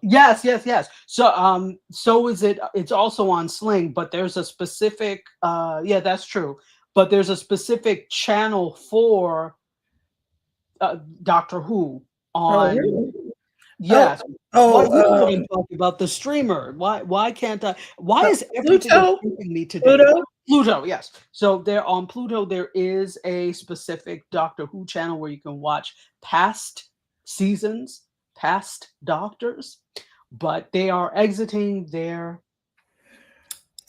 Speaker 4: Yes. So is it. It's also on Sling, but there's a specific. Yeah, that's true. But there's a specific channel for Doctor Who on.
Speaker 3: really?
Speaker 4: Yes.
Speaker 3: I'm
Speaker 4: talking about the streamer. Why can't I? Why is everything
Speaker 3: Pluto?
Speaker 4: escaping me today? Pluto, yes. So there on Pluto, there is a specific Doctor Who channel where you can watch past seasons, past Doctors, but they are exiting their.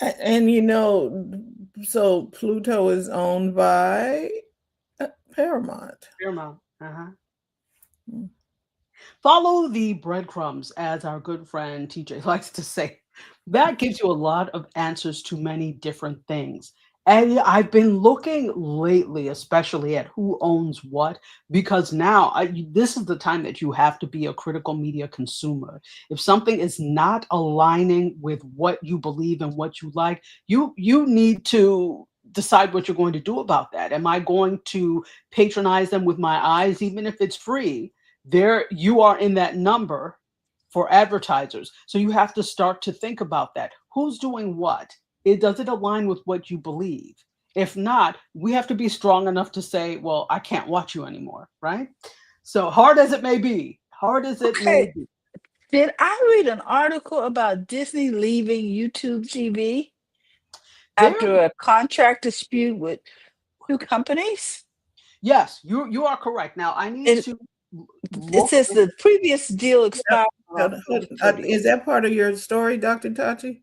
Speaker 3: And so Pluto is owned by Paramount.
Speaker 4: Follow the breadcrumbs, as our good friend TJ likes to say. That gives you a lot of answers to many different things. And I've been looking lately, especially at who owns what, because now this is the time that you have to be a critical media consumer. If something is not aligning with what you believe and what you like, you need to decide what you're going to do about that. Am I going to patronize them with my eyes, even if it's free? There, you are in that number for advertisers. So you have to start to think about that. Who's doing what? does it align with what you believe? If not, we have to be strong enough to say, well, I can't watch you anymore, right? So hard as it may be,
Speaker 2: Okay. Did I read an article about Disney leaving YouTube TV after a contract dispute with two companies?
Speaker 4: Yes, you are correct. Now I need to
Speaker 2: It says the previous deal expired.
Speaker 3: Is that part of your story, Dr. Tachi?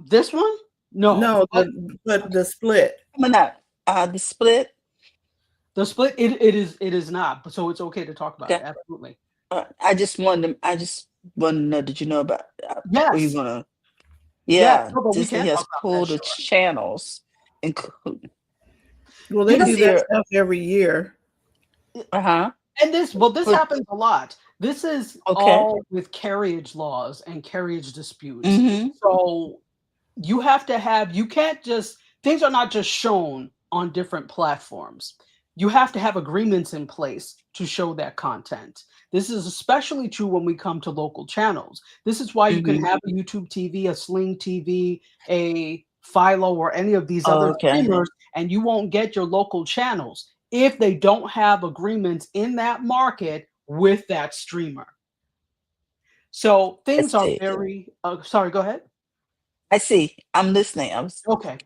Speaker 4: This one? No.
Speaker 3: No, the split.
Speaker 2: Coming up. The split.
Speaker 4: The split. It is not. But so it's okay to talk about it. Absolutely.
Speaker 2: I just wanted to know. Did you know about?
Speaker 4: Yes.
Speaker 2: Were you gonna?
Speaker 4: Yeah.
Speaker 2: Yeah.
Speaker 4: No, but we
Speaker 2: Disney
Speaker 4: can
Speaker 2: has
Speaker 4: talk about
Speaker 2: pulled
Speaker 4: that,
Speaker 2: its channels, including.
Speaker 3: Well, they do that stuff every year.
Speaker 2: Uh-huh.
Speaker 4: And this happens a lot. This is all with carriage laws and carriage disputes. So you have to you can't just, things are not just shown on different platforms. You have to have agreements in place to show that content. This is especially true when we come to local channels. This is why you can have a YouTube TV, a Sling TV, a Philo, or any of these other streamers, and you won't get your local channels if they don't have agreements in that market with that streamer. So things are very, sorry, go ahead.
Speaker 2: I see. I'm listening.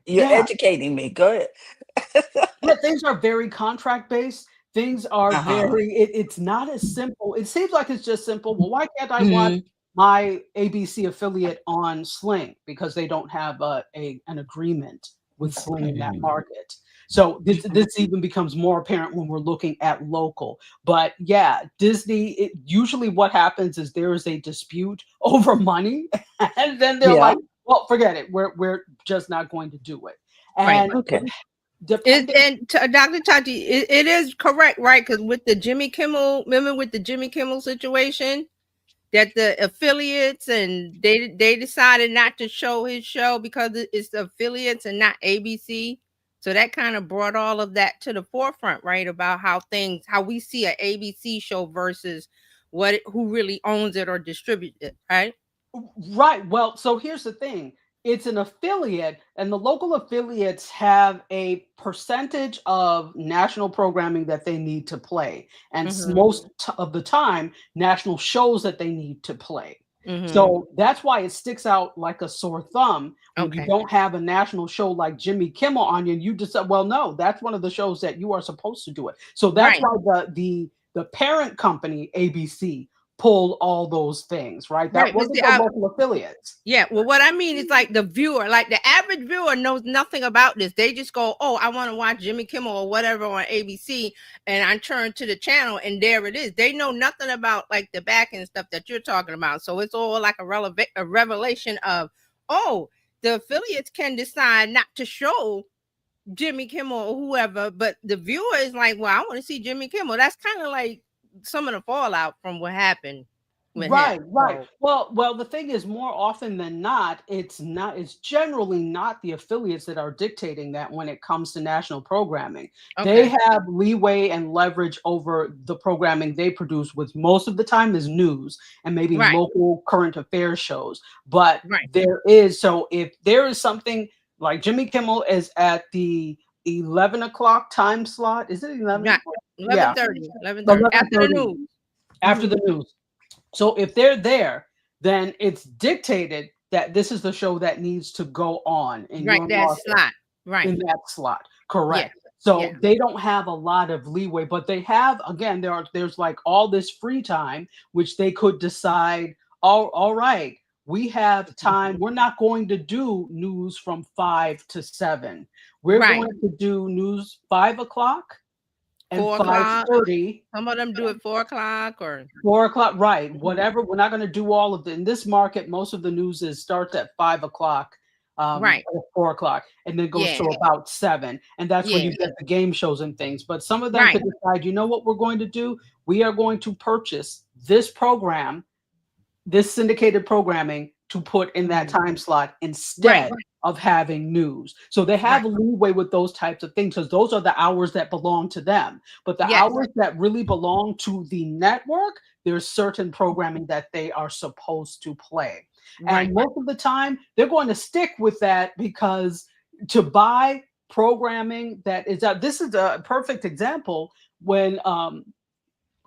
Speaker 2: You're educating me. Go ahead.
Speaker 4: Yeah, things are very contract based. Things are very, it's not as simple. It seems like it's just simple. Well, why can't I watch my ABC affiliate on Sling? Because they don't have an agreement with Sling in that market. So this even becomes more apparent when we're looking at local. But yeah, Disney, usually what happens is there is a dispute over money, and then they're like, well, forget it. We're just not going to do it. And
Speaker 11: and Dr. Tachi, it is correct, right? Because with the Jimmy Kimmel, remember with the Jimmy Kimmel situation, that the affiliates and they decided not to show his show because it's the affiliates and not ABC. So that kind of brought all of that to the forefront, right? About how we see an ABC show versus who really owns it or distributes it, right?
Speaker 4: Right. Well, so here's the thing. It's an affiliate, and the local affiliates have a percentage of national programming that they need to play. And most of the time, national shows that they need to play. So that's why it sticks out like a sore thumb when you don't have a national show like Jimmy Kimmel on you, and you just say, well, no, that's one of the shows that you are supposed to do it. So that's why the parent company, ABC, pulled all those things, right? That wasn't the local affiliates.
Speaker 11: Yeah, well, what I mean is like the viewer, like the average viewer knows nothing about this. They just go, oh, I want to watch Jimmy Kimmel or whatever on ABC, and I turn to the channel, and there it is. They know nothing about like the back end stuff that you're talking about. So it's all like a revelation of, oh, the affiliates can decide not to show Jimmy Kimmel or whoever, but the viewer is like, well, I want to see Jimmy Kimmel. That's kind of like some of the fallout from what happened.
Speaker 4: Right. Well, the thing is, more often than not, it's generally not the affiliates that are dictating that when it comes to national programming. They have leeway and leverage over the programming they produce, which most of the time is news and maybe local current affairs shows. But there is, so if there is something like Jimmy Kimmel is at the 11 o'clock time slot, is it 11?
Speaker 11: 11:30 after the news.
Speaker 4: After the news. So if they're there, then it's dictated that this is the show that needs to go on in
Speaker 11: that slot.
Speaker 4: In that slot. Correct. Yeah. So they don't have a lot of leeway, but they have, again, there's like all this free time, which they could decide, all right, we have time. We're not going to do news from 5 to 7. We're going to do news 5 o'clock. And 5:30.
Speaker 11: Some of them do it 4 o'clock or
Speaker 4: 4 o'clock, right? Whatever. We're not going to do all of it in this market. Most of the news starts at 5 o'clock, or 4 o'clock, and then goes to about 7. And that's when you get the game shows and things. But some of them could decide, you know what we're going to do? We are going to purchase this program, this syndicated programming, to put in that time slot instead of having news. So they have leeway with those types of things because those are the hours that belong to them. But the hours that really belong to the network, there's certain programming that they are supposed to play.
Speaker 11: Right.
Speaker 4: And most of the time, they're going to stick with that because to buy programming that is out. This is a perfect example when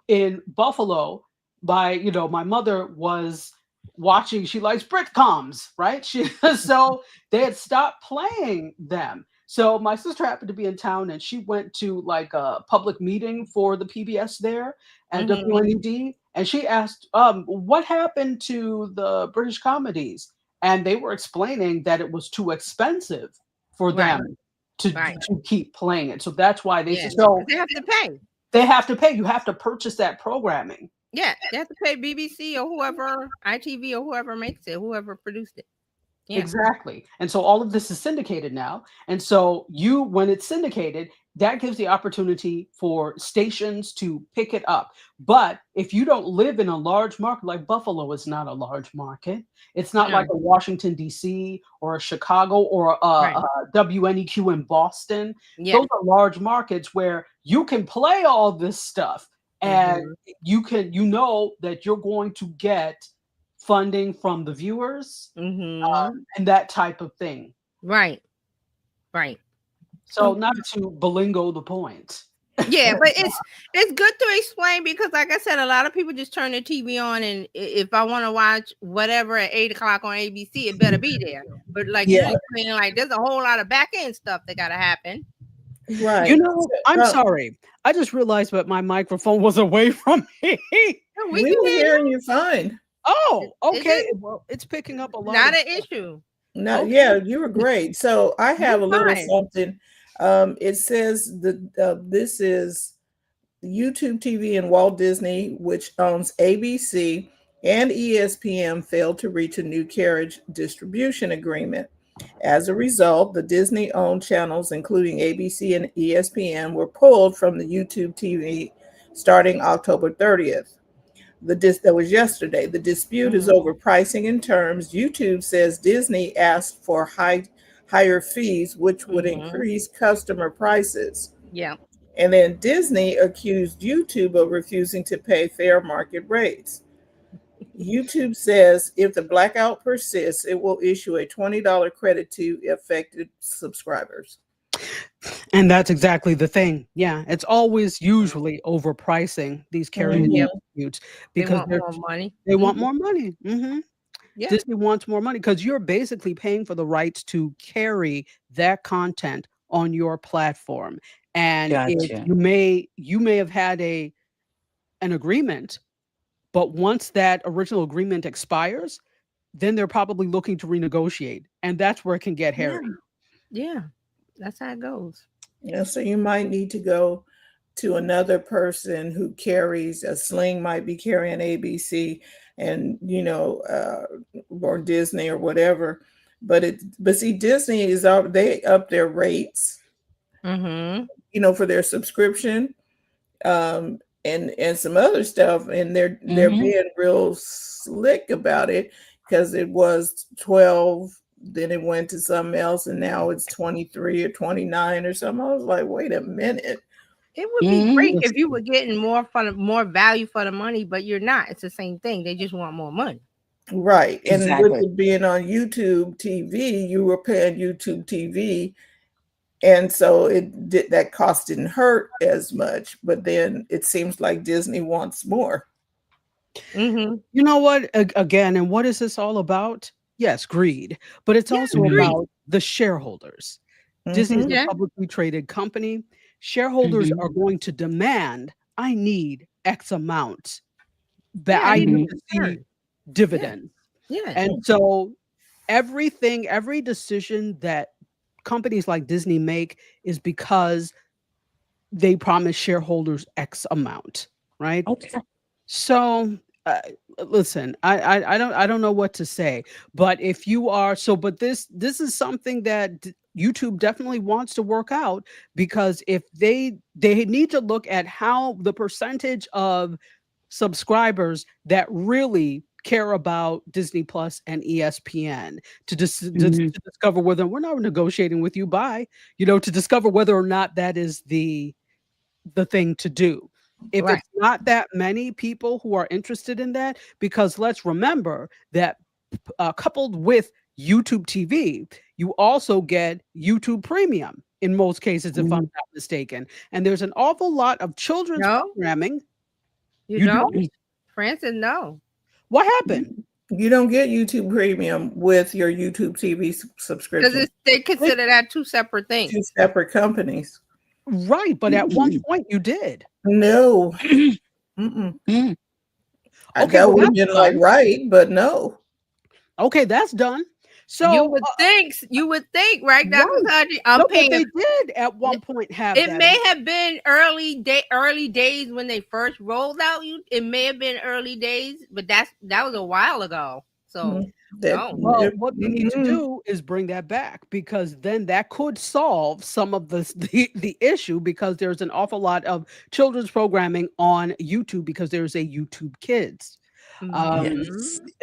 Speaker 4: in Buffalo, my mother was watching, she likes Britcoms, right? So they had stopped playing them. So my sister happened to be in town and she went to like a public meeting for the PBS there at WNED, and she asked, what happened to the British comedies? And they were explaining that it was too expensive for them to keep playing it. So that's why they said, so
Speaker 11: they have to pay.
Speaker 4: They have to pay. You have to purchase that programming.
Speaker 11: Yeah, they have to pay BBC or whoever, ITV or whoever makes it, whoever produced it. Yeah.
Speaker 4: Exactly. And so all of this is syndicated now. And so when it's syndicated, that gives the opportunity for stations to pick it up. But if you don't live in a large market, like Buffalo is not a large market. It's not like a Washington, D.C. or a Chicago or a WNEQ in Boston. Those are large markets where you can play all this stuff and you know that you're going to get funding from the viewers and that type of thing.
Speaker 11: Right.
Speaker 4: So not to belingo the point.
Speaker 11: Yeah, but it's good to explain because, like I said, a lot of people just turn their TV on, and if I want to watch whatever at 8:00 on ABC, it better be there. But like you're explaining, like there's a whole lot of back end stuff that got to happen.
Speaker 3: Right.
Speaker 4: I'm sorry. I just realized that my microphone was away from me.
Speaker 3: We were hearing you fine.
Speaker 4: Oh, okay. Well, it's picking up a lot.
Speaker 11: Not an issue.
Speaker 3: No, yeah, you were great. So I have a little something. It says that this is YouTube TV and Walt Disney, which owns ABC and ESPN, failed to reach a new carriage distribution agreement. As a result, the Disney-owned channels, including ABC and ESPN, were pulled from the YouTube TV starting October 30th. That was yesterday. The dispute is over pricing and terms. YouTube says Disney asked for higher fees, which would increase customer prices.
Speaker 11: Yeah.
Speaker 3: And then Disney accused YouTube of refusing to pay fair market rates. YouTube says if the blackout persists, it will issue a $20 credit to affected subscribers.
Speaker 4: And that's exactly the thing. Yeah, it's always usually overpricing these carrier disputes because
Speaker 11: they want more money.
Speaker 4: They want more money.
Speaker 11: Yeah.
Speaker 4: Disney wants more money because you're basically paying for the rights to carry that content on your platform. And you may have had an agreement, but once that original agreement expires, then they're probably looking to renegotiate, and that's where it can get hairy.
Speaker 11: Yeah. That's how it goes.
Speaker 3: Yeah, so you might need to go to another person who carries Sling might be carrying ABC and or Disney or whatever. But see, Disney they up their rates, for their subscription, and some other stuff, and they're being real slick about it because it was 12. Then it went to something else, and now it's 23 or 29 or something. I was like, wait a minute.
Speaker 11: It would be great if you were getting more value for the money, but you're not. It's the same thing. They just want more money.
Speaker 3: Right. And with it being on YouTube TV, you were paying YouTube TV. And so that cost didn't hurt as much. But then it seems like Disney wants more.
Speaker 4: You know what? Again, and what is this all about? Yes, greed, but it's also about the shareholders. Disney is a publicly traded company. Shareholders are going to demand, I need X amount that I need to see dividends.
Speaker 11: Yeah.
Speaker 4: And so every decision that companies like Disney make is because they promise shareholders X amount, right?
Speaker 2: Okay.
Speaker 4: So listen, I don't know what to say, but if you are but this is something that YouTube definitely wants to work out, because if they need to look at how the percentage of subscribers that really care about Disney Plus and ESPN to discover whether we're not negotiating with you to discover whether or not that is the thing to do. If it's not that many people who are interested in that, because let's remember that coupled with YouTube TV, you also get YouTube Premium in most cases, if I'm not mistaken. And there's an awful lot of children's
Speaker 11: No.
Speaker 4: programming.
Speaker 11: You
Speaker 4: You
Speaker 11: don't?
Speaker 4: don't?
Speaker 11: Francis, no.
Speaker 4: What happened?
Speaker 3: You don't get YouTube Premium with your YouTube TV subscription.
Speaker 11: Because they consider that two separate things.
Speaker 3: Two separate companies.
Speaker 4: Right, but at one point you did.
Speaker 3: No. Mm-mm.
Speaker 4: Okay,
Speaker 3: that would have been like right, but no.
Speaker 4: Okay, that's done. So
Speaker 11: you would think, right, Dr. Kaji? I'm
Speaker 4: no,
Speaker 11: paying.
Speaker 4: but they did at one point have
Speaker 11: It
Speaker 4: that.
Speaker 11: may have been early days when they first rolled out. It may have been early days, but that was a while ago. So
Speaker 4: Well, what they need to do is bring that back, because then that could solve some of the issue, because there's an awful lot of children's programming on YouTube because there's a YouTube Kids.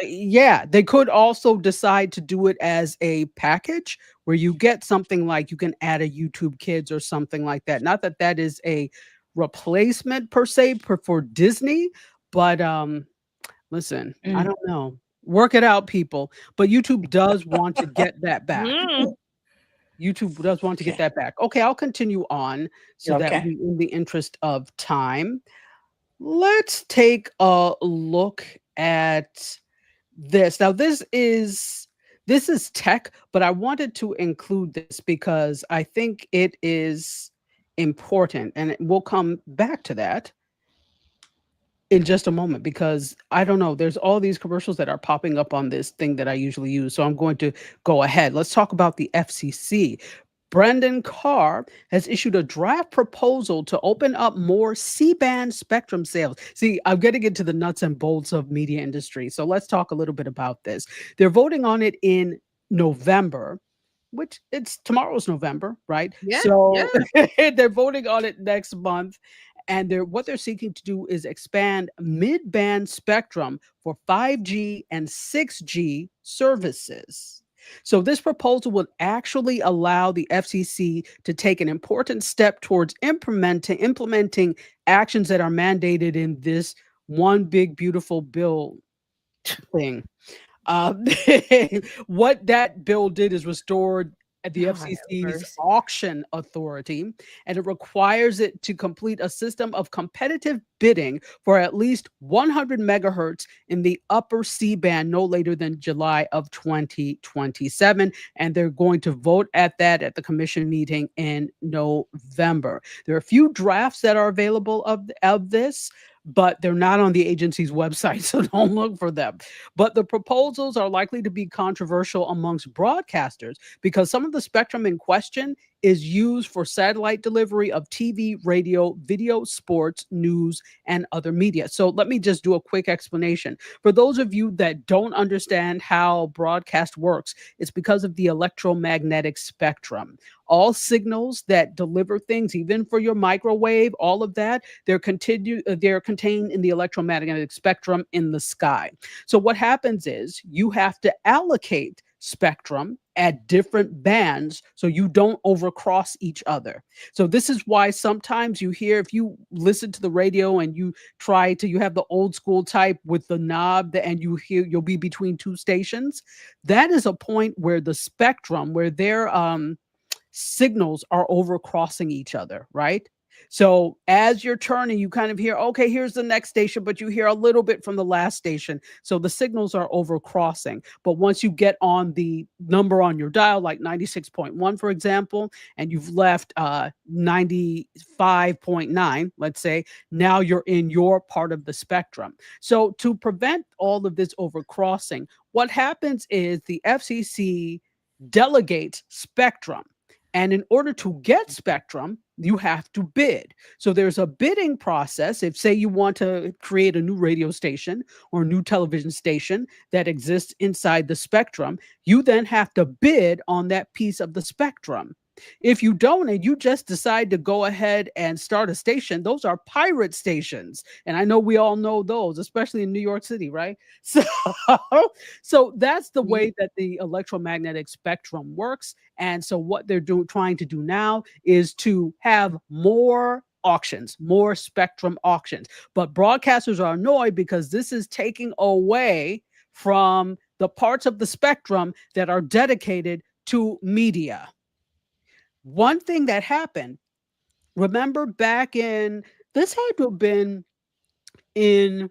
Speaker 4: Yeah, they could also decide to do it as a package where you get something like you can add a YouTube Kids or something like that. Not that that is a replacement per se for Disney, but listen, I don't know. Work it out, people. But YouTube does want to get that back. YouTube does want to get that back. Okay, I'll continue on so that we, in the interest of time, let's take a look at this. Now, this is tech, but I wanted to include this because I think it is important, and we'll come back to that in just a moment, because I don't know, there's all these commercials that are popping up on this thing that I usually use. So I'm going to go ahead. Let's talk about the FCC. Brendan Carr has issued a draft proposal to open up more C-band spectrum sales. See, I'm getting into the nuts and bolts of media industry. So let's talk a little bit about this. They're voting on it in November, which tomorrow's November, right?
Speaker 11: Yeah,
Speaker 4: so they're voting on it next month. And what they're seeking to do is expand mid-band spectrum for 5G and 6G services. So this proposal would actually allow the FCC to take an important step towards implementing actions that are mandated in this one big beautiful bill thing. What that bill did is restore the FCC's auction authority, and it requires it to complete a system of competitive bidding for at least 100 megahertz in the upper C-band no later than July of 2027. And they're going to vote at the commission meeting in November. There are a few drafts that are available of this, but they're not on the agency's website, so don't look for them. But the proposals are likely to be controversial amongst broadcasters because some of the spectrum in question is used for satellite delivery of TV, radio, video, sports, news, and other media. So let me just do a quick explanation. For those of you that don't understand how broadcast works, it's because of the electromagnetic spectrum. All signals that deliver things, even for your microwave, all of that, they're contained in the electromagnetic spectrum in the sky. So what happens is you have to allocate spectrum at different bands so you don't overcross each other. So this is why sometimes you hear, if you listen to the radio and you have the old school type with the knob and you'll be between two stations. That is a point where the spectrum, where their signals are overcrossing each other, right? So as you're turning, you kind of hear, okay, here's the next station, but you hear a little bit from the last station. So the signals are overcrossing. But once you get on the number on your dial, like 96.1, for example, and you've left 95.9, let's say, now you're in your part of the spectrum. So to prevent all of this overcrossing, what happens is the FCC delegates spectrum. And in order to get spectrum, you have to bid. So there's a bidding process. If, say, you want to create a new radio station or a new television station that exists inside the spectrum, you then have to bid on that piece of the spectrum. If you don't, and you just decide to go ahead and start a station, those are pirate stations. And I know we all know those, especially in New York City, right? So that's the way that the electromagnetic spectrum works. And so what they're trying to do now is to have more auctions, more spectrum auctions. But broadcasters are annoyed because this is taking away from the parts of the spectrum that are dedicated to media. One thing that happened, remember back in, this had to have been in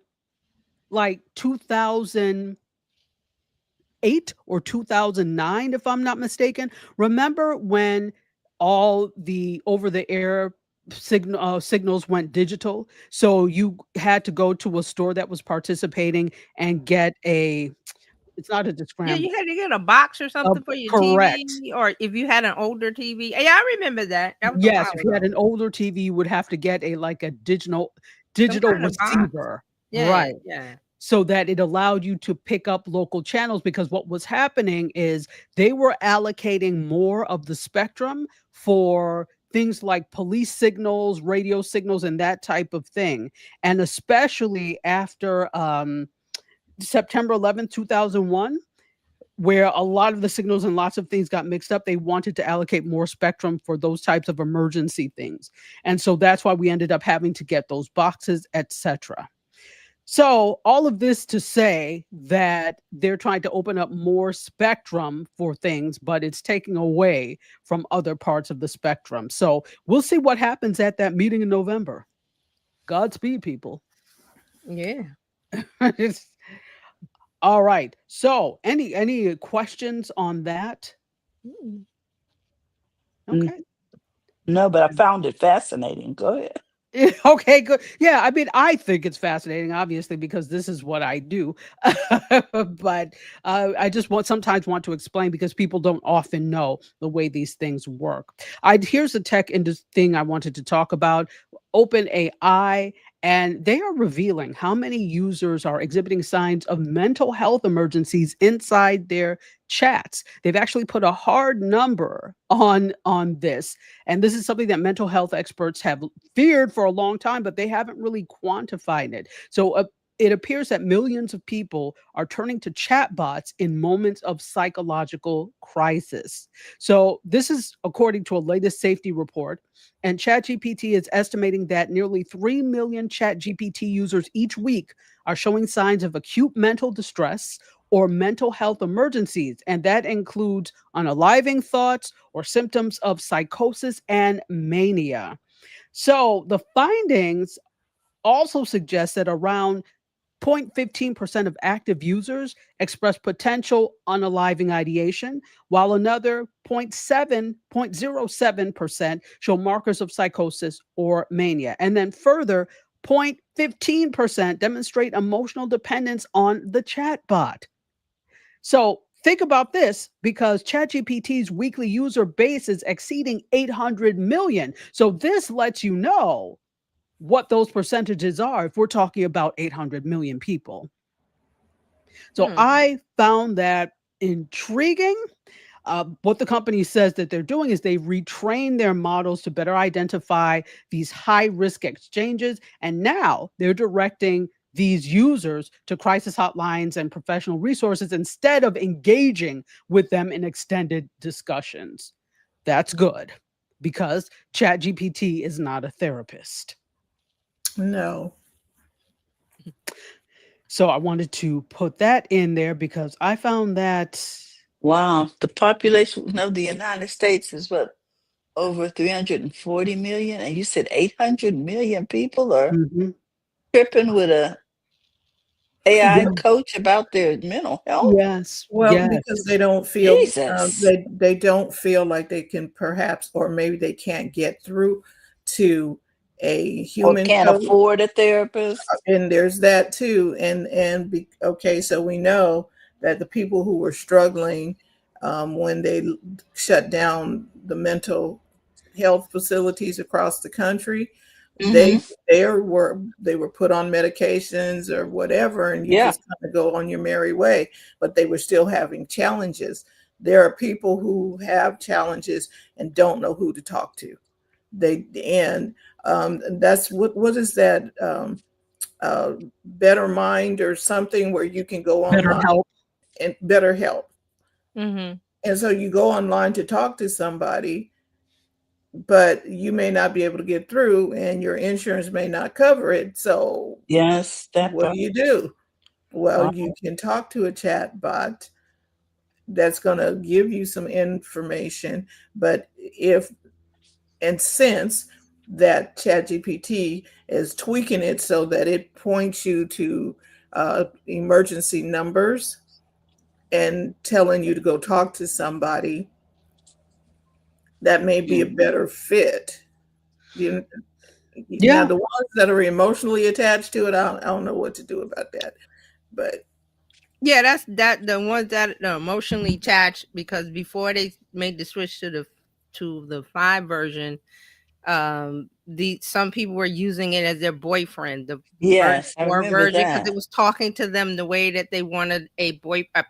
Speaker 4: like 2008 or 2009, if I'm not mistaken. Remember when all the over-the-air signals went digital? So you had to go to a store that was participating and get it's not a
Speaker 11: Yeah,
Speaker 4: scramble.
Speaker 11: you had to get a box or something for your
Speaker 4: Correct.
Speaker 11: TV, or if you had an older TV. Yeah, I remember that. That was a
Speaker 4: Yes,
Speaker 11: while
Speaker 4: if you had
Speaker 11: ago.
Speaker 4: an older TV, you would have to get a digital
Speaker 11: Some kind of box.
Speaker 4: receiver.
Speaker 11: Yeah,
Speaker 4: Right.
Speaker 11: yeah.
Speaker 4: So that it allowed you to pick up local channels, because what was happening is they were allocating more of the spectrum for things like police signals, radio signals, and that type of thing. And especially after September 11th, 2001, where a lot of the signals and lots of things got mixed up, they wanted to allocate more spectrum for those types of emergency things. And so that's why we ended up having to get those boxes, etc. So all of this to say that they're trying to open up more spectrum for things, but it's taking away from other parts of the spectrum. So we'll see what happens at that meeting in November. Godspeed, people.
Speaker 11: Yeah.
Speaker 4: All right. So any questions on that? Okay.
Speaker 2: No, but I found it fascinating. Go ahead.
Speaker 4: Okay, good. Yeah, I mean, I think it's fascinating, obviously, because this is what I do. But I just sometimes want to explain, because people don't often know the way these things work. Here's the tech thing I wanted to talk about. OpenAI, and they are revealing how many users are exhibiting signs of mental health emergencies inside their chats. They've actually put a hard number on this, and this is something that mental health experts have feared for a long time, but they haven't really quantified it. So it appears that millions of people are turning to chatbots in moments of psychological crisis. So this is according to a latest safety report, and ChatGPT is estimating that nearly 3 million ChatGPT users each week are showing signs of acute mental distress or mental health emergencies, and that includes unaliving thoughts or symptoms of psychosis and mania. So the findings also suggest that around 0.15% of active users express potential unaliving ideation, while another 0.07% show markers of psychosis or mania. And then further, 0.15% demonstrate emotional dependence on the chatbot. So think about this, because ChatGPT's weekly user base is exceeding 800 million. So this lets you know what those percentages are if we're talking about 800 million people. So I found that intriguing. What the company says that they're doing is they retrain their models to better identify these high-risk exchanges, and now they're directing these users to crisis hotlines and professional resources instead of engaging with them in extended discussions. That's good, because ChatGPT is not a therapist.
Speaker 3: No.
Speaker 4: So I wanted to put that in there because I found that.
Speaker 2: Wow, the population of the United States is what, over 340 million, and you said 800 million people are tripping with a AI coach about their mental health?
Speaker 4: Yes.
Speaker 3: Well,
Speaker 4: yes.
Speaker 3: because they don't feel
Speaker 2: Jesus.
Speaker 3: they don't feel like they can perhaps, or maybe they can't get through to a
Speaker 2: Or
Speaker 3: human
Speaker 2: can't
Speaker 3: coach.
Speaker 2: afford a therapist?
Speaker 3: And there's that too. Okay, so we know that the people who were struggling when they shut down the mental health facilities across the country, they were put on medications or whatever, and you just kind of go on your merry way, but they were still having challenges. There are people who have challenges and don't know who to talk to. That's what is that Better Mind or something, where you can go online.
Speaker 4: BetterHelp.
Speaker 3: And BetterHelp.
Speaker 11: Mm-hmm.
Speaker 3: And so you go online to talk to somebody, but you may not be able to get through, and your insurance may not cover it. So
Speaker 2: yes,
Speaker 3: what do you do? Well, you can talk to a chat bot that's going to give you some information, but since that ChatGPT is tweaking it so that it points you to emergency numbers and telling you to go talk to somebody, that may be a better fit. Now, the ones that are emotionally attached to it, I don't know what to do about that. But
Speaker 11: yeah, that's the ones that are emotionally attached, because before they made the switch to the 5 version, some people were using it as their boyfriend. The
Speaker 2: Yes, I
Speaker 11: 4
Speaker 2: remember
Speaker 11: version, because
Speaker 2: that.
Speaker 11: it was talking to them the way that they wanted a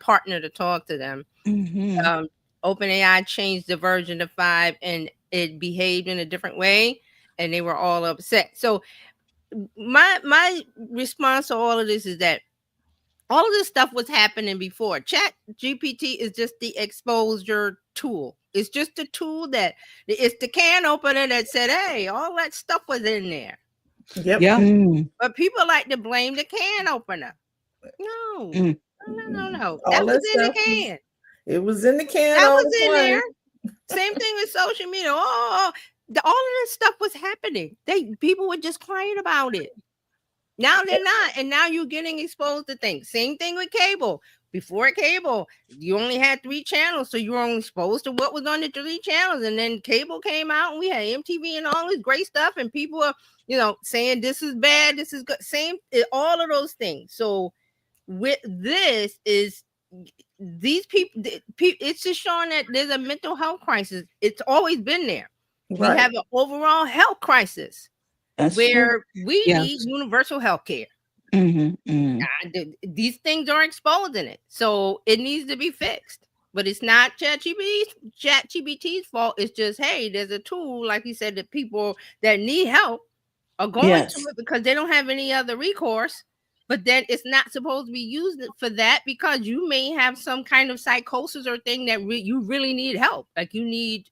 Speaker 11: partner to talk to them.
Speaker 2: Mhm.
Speaker 11: OpenAI changed the version to 5, and it behaved in a different way, and they were all upset. So my response to all of this is that all of this stuff was happening before. ChatGPT is just the exposure tool. It's just a tool it's the can opener that said, hey, all that stuff was in there.
Speaker 3: Yep.
Speaker 4: Yeah.
Speaker 11: But people like to blame the can opener. No. No. That
Speaker 3: All
Speaker 11: was
Speaker 3: that
Speaker 11: in the
Speaker 3: stuff
Speaker 11: can.
Speaker 3: It was in the can.
Speaker 11: That
Speaker 3: all
Speaker 11: was
Speaker 3: the
Speaker 11: in
Speaker 3: time.
Speaker 11: there. Same thing with social media. All of this stuff was happening. People were just quiet about it. Now they're not, and now you're getting exposed to things. Same thing with cable. Before cable, you only had 3 channels, so you were only exposed to what was on the 3 channels. And then cable came out, and we had MTV and all this great stuff, and people were, saying this is bad, this is good. All of those things. So with this is these people, it's just showing that there's a mental health crisis. It's always been there.
Speaker 3: Right.
Speaker 11: We have an overall health crisis.
Speaker 2: That's
Speaker 11: where
Speaker 2: true.
Speaker 11: we
Speaker 2: Yes.
Speaker 11: need universal health care.
Speaker 2: Mm-hmm.
Speaker 11: These things are exposing it. So it needs to be fixed. But it's not ChatGPT's fault. It's just, hey, there's a tool, like you said, that people that need help are going
Speaker 2: Yes.
Speaker 11: to it because they don't have any other recourse. But then it's not supposed to be used for that, because you may have some kind of psychosis or thing that you really need help. Like you need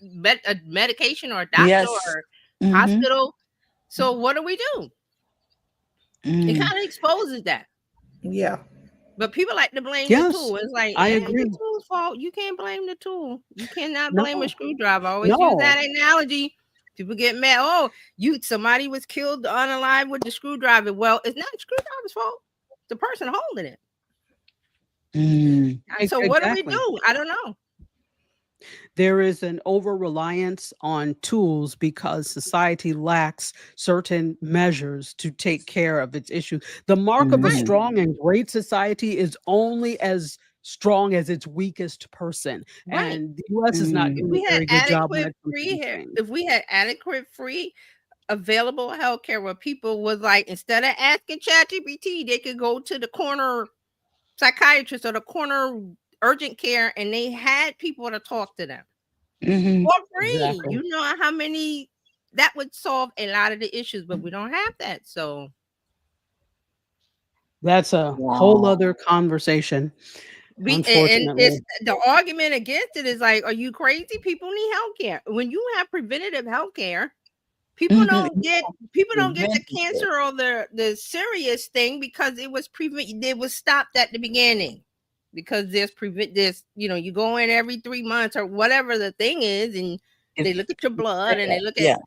Speaker 11: a medication or a doctor
Speaker 2: Yes.
Speaker 11: or
Speaker 2: Mhm.
Speaker 11: hospital. So what do we do? It kind of exposes that.
Speaker 3: Yeah.
Speaker 11: But people like to blame
Speaker 4: Yes,
Speaker 11: the tool. It's like,
Speaker 4: I
Speaker 11: it ain't
Speaker 4: agree.
Speaker 11: the tool's fault. You can't blame the tool. You cannot
Speaker 4: No.
Speaker 11: blame a screwdriver. I always use
Speaker 4: No.
Speaker 11: that analogy. People get mad. Oh, somebody was killed unalive with the screwdriver. Well, it's not the screwdriver's fault. It's the person holding it. So what do we
Speaker 4: Exactly.
Speaker 11: do? I don't know.
Speaker 4: There is an over-reliance on tools because society lacks certain measures to take care of its issues. The mark of a strong and great society is only as strong as its weakest person.
Speaker 11: Right.
Speaker 4: And the US is not
Speaker 11: If
Speaker 4: doing
Speaker 11: we
Speaker 4: a
Speaker 11: had
Speaker 4: very good job when
Speaker 11: adequate
Speaker 4: it comes to
Speaker 11: free
Speaker 4: these
Speaker 11: hair,
Speaker 4: things.
Speaker 11: if we had adequate free available healthcare where people was like, instead of asking ChatGPT, they could go to the corner psychiatrist or the corner urgent care, and they had people to talk to them for free.
Speaker 4: Exactly.
Speaker 11: You know how many that would solve a lot of the issues, but we don't have that. So
Speaker 4: That's a whole other conversation.
Speaker 11: and
Speaker 4: Unfortunately.
Speaker 11: it's the argument against it is like, are you crazy? People need health care. When you have preventative health care, people don't get the cancer or the serious thing because it was stopped at the beginning. Because you go in every 3 months or whatever the thing is, and they look at your blood and they look at,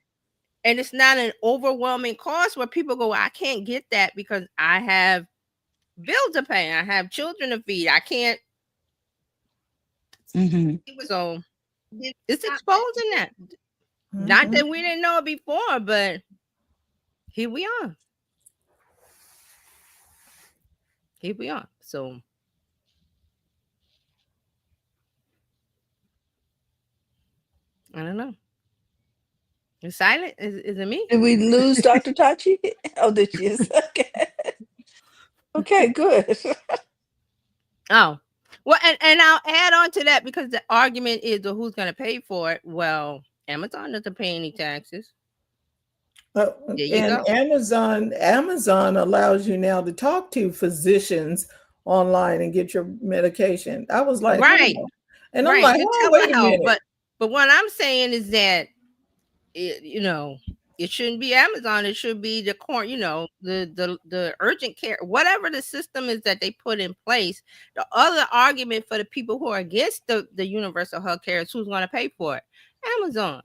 Speaker 11: and it's not an overwhelming cost where people go, I can't get that because I have bills to pay, I have children to feed, I can't. So it's exposing that. Not that we didn't know it before, but here we are. So I don't know. It's silent. Is it me?
Speaker 2: Did we lose Dr. Tachi? Oh, there she is. Okay. Okay, good.
Speaker 11: Oh, well, and I'll add on to that because the argument is, well, who's going to pay for it? Well, Amazon doesn't pay any taxes. There you
Speaker 3: And
Speaker 11: go.
Speaker 3: Amazon allows you now to talk to physicians online and get your medication. I was like,
Speaker 11: Right.
Speaker 3: oh. And I'm like,
Speaker 11: It's
Speaker 3: oh, wait a
Speaker 11: telehealth,
Speaker 3: minute.
Speaker 11: but what I'm saying is that It shouldn't be Amazon. It should be the the urgent care, whatever the system is that they put in place. The other argument for the people who are against the universal health care is who's going to pay for it. Amazon,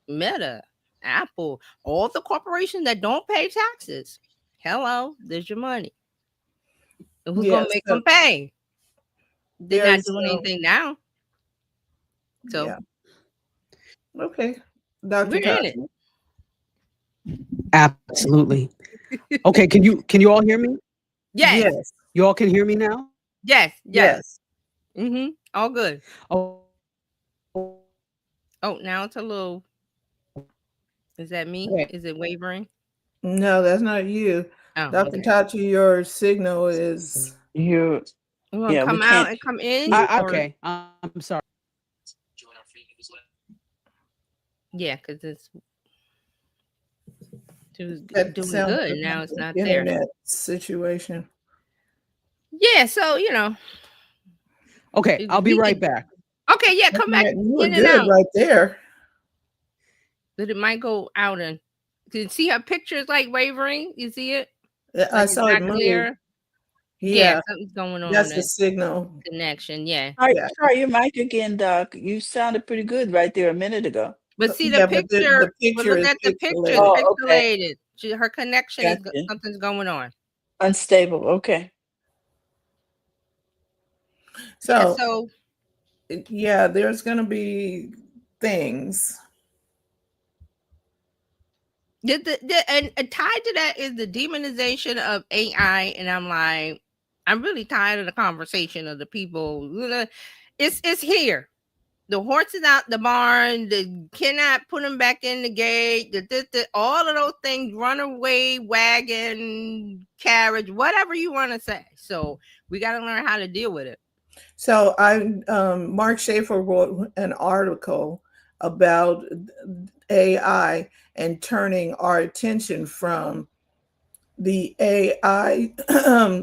Speaker 11: Meta, Apple, all the corporations that don't pay taxes. Hello, there's your money. And who's going to make them pay? They're not doing anything now. So,
Speaker 3: yeah. Okay. Dr.
Speaker 11: We're in it.
Speaker 3: Tachi.
Speaker 4: Absolutely. Okay, can you all hear me?
Speaker 11: Yes.
Speaker 3: Yes.
Speaker 4: You all can hear me now?
Speaker 11: Yes.
Speaker 3: Yes.
Speaker 11: Mm-hmm. All good.
Speaker 4: Oh,
Speaker 11: now it's a little. Is that me?
Speaker 3: Okay.
Speaker 11: Is it wavering?
Speaker 3: No, that's not you.
Speaker 11: Oh,
Speaker 3: Dr.
Speaker 11: okay.
Speaker 3: Tachi, your signal is
Speaker 2: You
Speaker 11: You want to
Speaker 2: Yeah, we
Speaker 11: come out
Speaker 2: can't.
Speaker 11: and come in?
Speaker 4: Okay. I'm sorry.
Speaker 11: Yeah, because it was
Speaker 3: that
Speaker 11: doing
Speaker 3: sounds
Speaker 11: good.
Speaker 3: like
Speaker 11: Now
Speaker 3: an
Speaker 11: it's not there.
Speaker 3: internet situation.
Speaker 11: Yeah, so
Speaker 4: Okay, I'll be right back.
Speaker 11: Okay, yeah, come back
Speaker 3: You were
Speaker 11: in and
Speaker 3: good
Speaker 11: out.
Speaker 3: right there.
Speaker 11: But it might go out and you see her picture is like wavering. You see it?
Speaker 3: I
Speaker 11: Like
Speaker 3: saw
Speaker 11: it's
Speaker 3: it
Speaker 11: not
Speaker 3: move.
Speaker 11: clear.
Speaker 3: Yeah,
Speaker 11: something's going on.
Speaker 3: that's
Speaker 11: in
Speaker 3: the signal.
Speaker 11: connection. Yeah.
Speaker 2: Try your mic again, Doc. You sounded pretty good right there a minute ago.
Speaker 11: But see the
Speaker 3: Yeah, but
Speaker 11: picture.
Speaker 3: the picture
Speaker 11: look
Speaker 3: is
Speaker 11: at the picture. It's
Speaker 3: pixelated.
Speaker 2: Oh, okay.
Speaker 11: pixelated. Her connection is
Speaker 2: Gotcha.
Speaker 11: something's going on.
Speaker 2: Unstable. Okay.
Speaker 3: So,
Speaker 11: So
Speaker 3: yeah, there's going to be things.
Speaker 11: and tied to that is the demonization of AI, and I'm really tired of the conversation of the people. It's here. The horse is out the barn. They cannot put them back in the gate. All of those things, runaway wagon, carriage, whatever you want to say. So we got to learn how to deal with it.
Speaker 3: So Mark Schaefer wrote an article about AI and turning our attention from the AI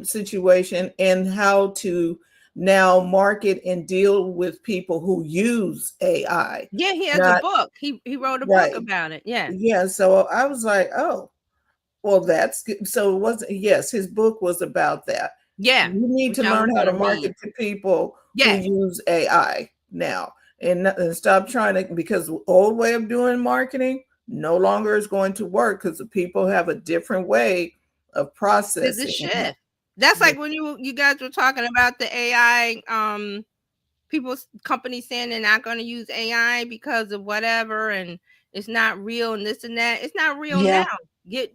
Speaker 3: situation and how to now market and deal with people who use AI.
Speaker 11: Yeah, he has a book. He wrote a book about it. Yeah.
Speaker 3: Yeah. So I was like, oh, well, that's good. So it wasn't, yes, his book was about that.
Speaker 11: Yeah.
Speaker 3: You need to learn how to market to people who use AI now and stop trying to, because the old way of doing marketing no longer is going to work because the people have a different way of processing.
Speaker 11: It's a shift. That's like when you guys were talking about the AI, companies saying they're not going to use AI because of whatever, and it's not real and this and that. It's not real now.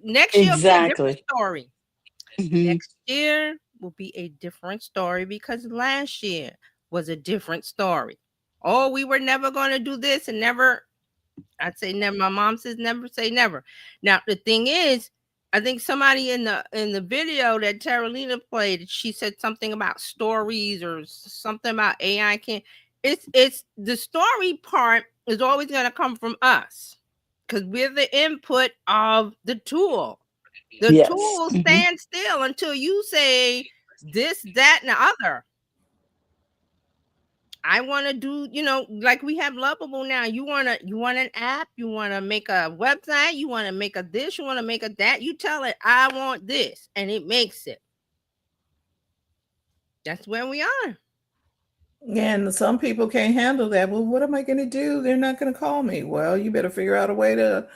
Speaker 11: Next year will be a different story. Next year will be a different story because last year was a different story. Oh, we were never going to do this and never. I'd say never. My mom says never say never. Now the thing is, I think somebody in the video that Carolina played, she said something about stories or something about AI it's the story part is always going to come from us because we're the input of the tool. The tool stands still until you say this, that, and the other. I want to do, like we have Lovable now. You want an app, you want to make a website, you want to make a this, you want to make a that. You tell it, I want this, and it makes it. That's where we are.
Speaker 3: And some people can't handle that. Well, what am I going to do? They're not going to call me. Well, you better figure out a way to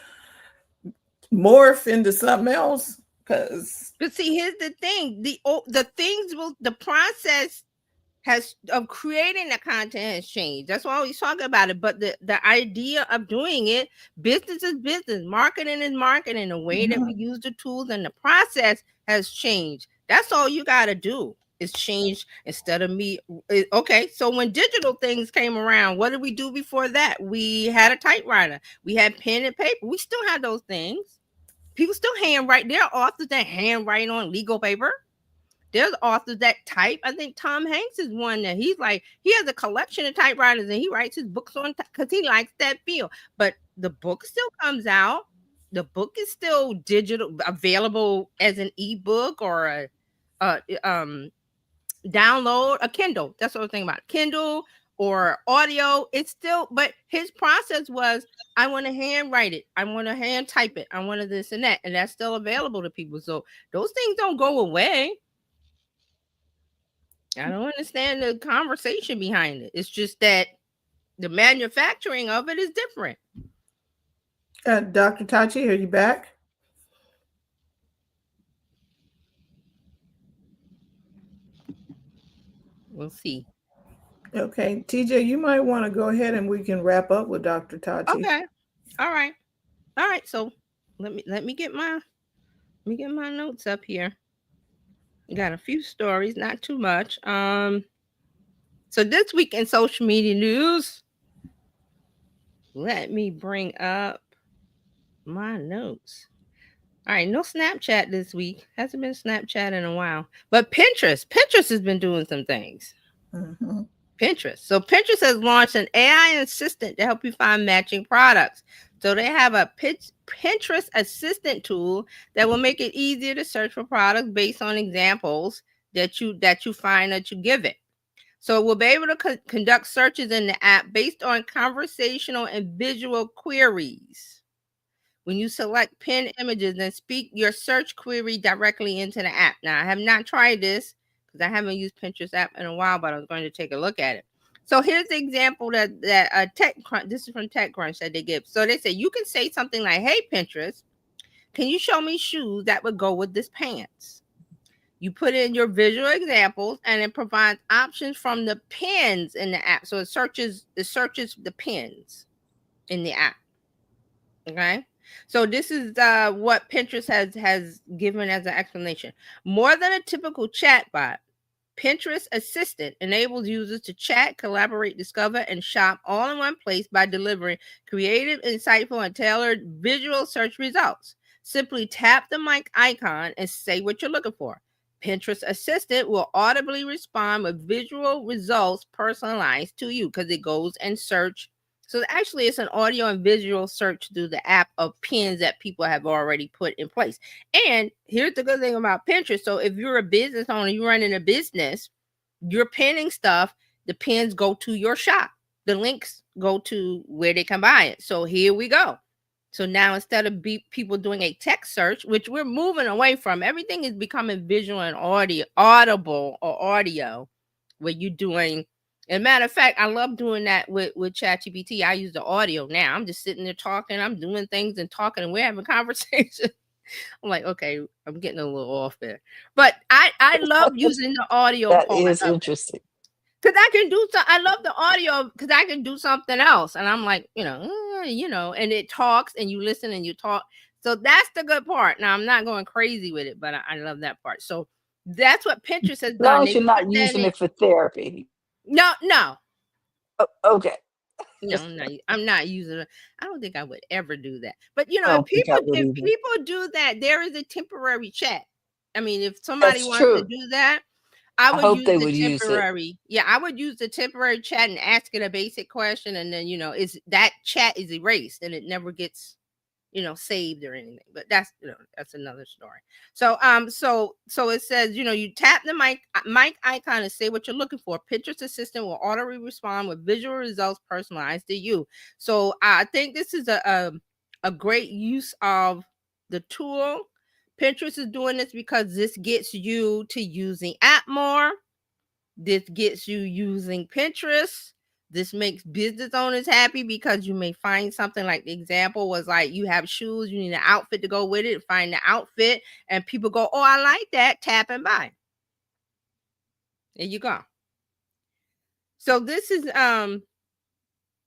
Speaker 3: morph into something else.
Speaker 11: But see, here's the thing: the process of creating the content has changed. That's why I always talk about it. But the idea of doing it, business is business, marketing is marketing. The way that we use the tools and the process has changed. That's all you got to do is change instead of me. Okay, so when digital things came around, what did we do before that? We had a typewriter. We had pen and paper. We still had those things. People still handwrite. There are authors that handwrite on legal paper. There's authors that type. I think Tom Hanks is one that he has a collection of typewriters and he writes his books on because he likes that feel. But the book still comes out. The book is still digital, available as an ebook or a download, a Kindle. That's what I was thinking about. Kindle or audio, it's still, but his process was, I want to hand write it, I want to hand type it, I want to this and that, and that's still available to people. So those things don't go away. I don't understand the conversation behind it. It's just that the manufacturing of it is different.
Speaker 3: Dr. Tachi, are you back?
Speaker 11: We'll see.
Speaker 3: Okay, TJ, you might want to go ahead and we can wrap up with Dr. Tachi.
Speaker 11: Okay. All right. So let me get my notes up here. Got a few stories, not too much. So this week in social media news, let me bring up my notes. All right, no Snapchat this week. Hasn't been Snapchat in a while. But Pinterest has been doing some things.
Speaker 3: Mm-hmm.
Speaker 11: Pinterest. So Pinterest has launched an AI assistant to help you find matching products. So they have a Pinterest assistant tool that will make it easier to search for products based on examples that you find that you give it. So we'll be able to conduct searches in the app based on conversational and visual queries. When you select pin images, then speak your search query directly into the app. Now, I have not tried this because I haven't used Pinterest app in a while, but I was going to take a look at it. So here's the example that TechCrunch, this is from TechCrunch that they give. So they say you can say something like, "Hey Pinterest, can you show me shoes that would go with this pants?" You put in your visual examples, and it provides options from the pins in the app. So it searches the pins in the app. Okay. So this is what Pinterest has given as an explanation. More than a typical chatbot, Pinterest Assistant enables users to chat, collaborate, discover, and shop all in one place by delivering creative, insightful, and tailored visual search results. Simply tap the mic icon and say what you're looking for. Pinterest Assistant will audibly respond with visual results personalized to you because it goes and search. So actually, it's an audio and visual search through the app of pins that people have already put in place. And here's the good thing about Pinterest. So if you're a business owner, you're running a business, you're pinning stuff, the pins go to your shop. The links go to where they can buy it. So here we go. So now instead of people doing a text search, which we're moving away from, everything is becoming visual and audible or audio, where you're doing. As a matter of fact, I love doing that with ChatGPT. I use the audio now. I'm just sitting there talking. I'm doing things and talking, and we're having conversation. I'm like, okay, I'm getting a little off there. But I love using the audio.
Speaker 2: That is interesting.
Speaker 11: Because I can do so. I love the audio because I can do something else. And I'm like, and it talks and you listen and you talk. So that's the good part. Now, I'm not going crazy with it, but I love that part. So that's what Pinterest has done.
Speaker 2: As long as you're not using it for therapy.
Speaker 11: No.
Speaker 2: Oh, okay.
Speaker 11: No, I'm not using it. I don't think I would ever do that. But if people do that, there is a temporary chat. I mean, if somebody wants to do that, I would use the temporary. Yeah, I would use the temporary chat and ask it a basic question, and then is that chat is erased and it never gets saved or anything. But that's another story. So so it says you tap the mic icon and say what you're looking for. Pinterest Assistant will auto respond with visual results personalized to you. So I think this is a great use of the tool. Pinterest is doing this because this gets you to use the app more. This gets you using Pinterest. This makes business owners happy because you may find something like the example was like you have shoes, you need an outfit to go with it, find the outfit, and people go, "Oh, I like that," tap and buy. There you go. So this is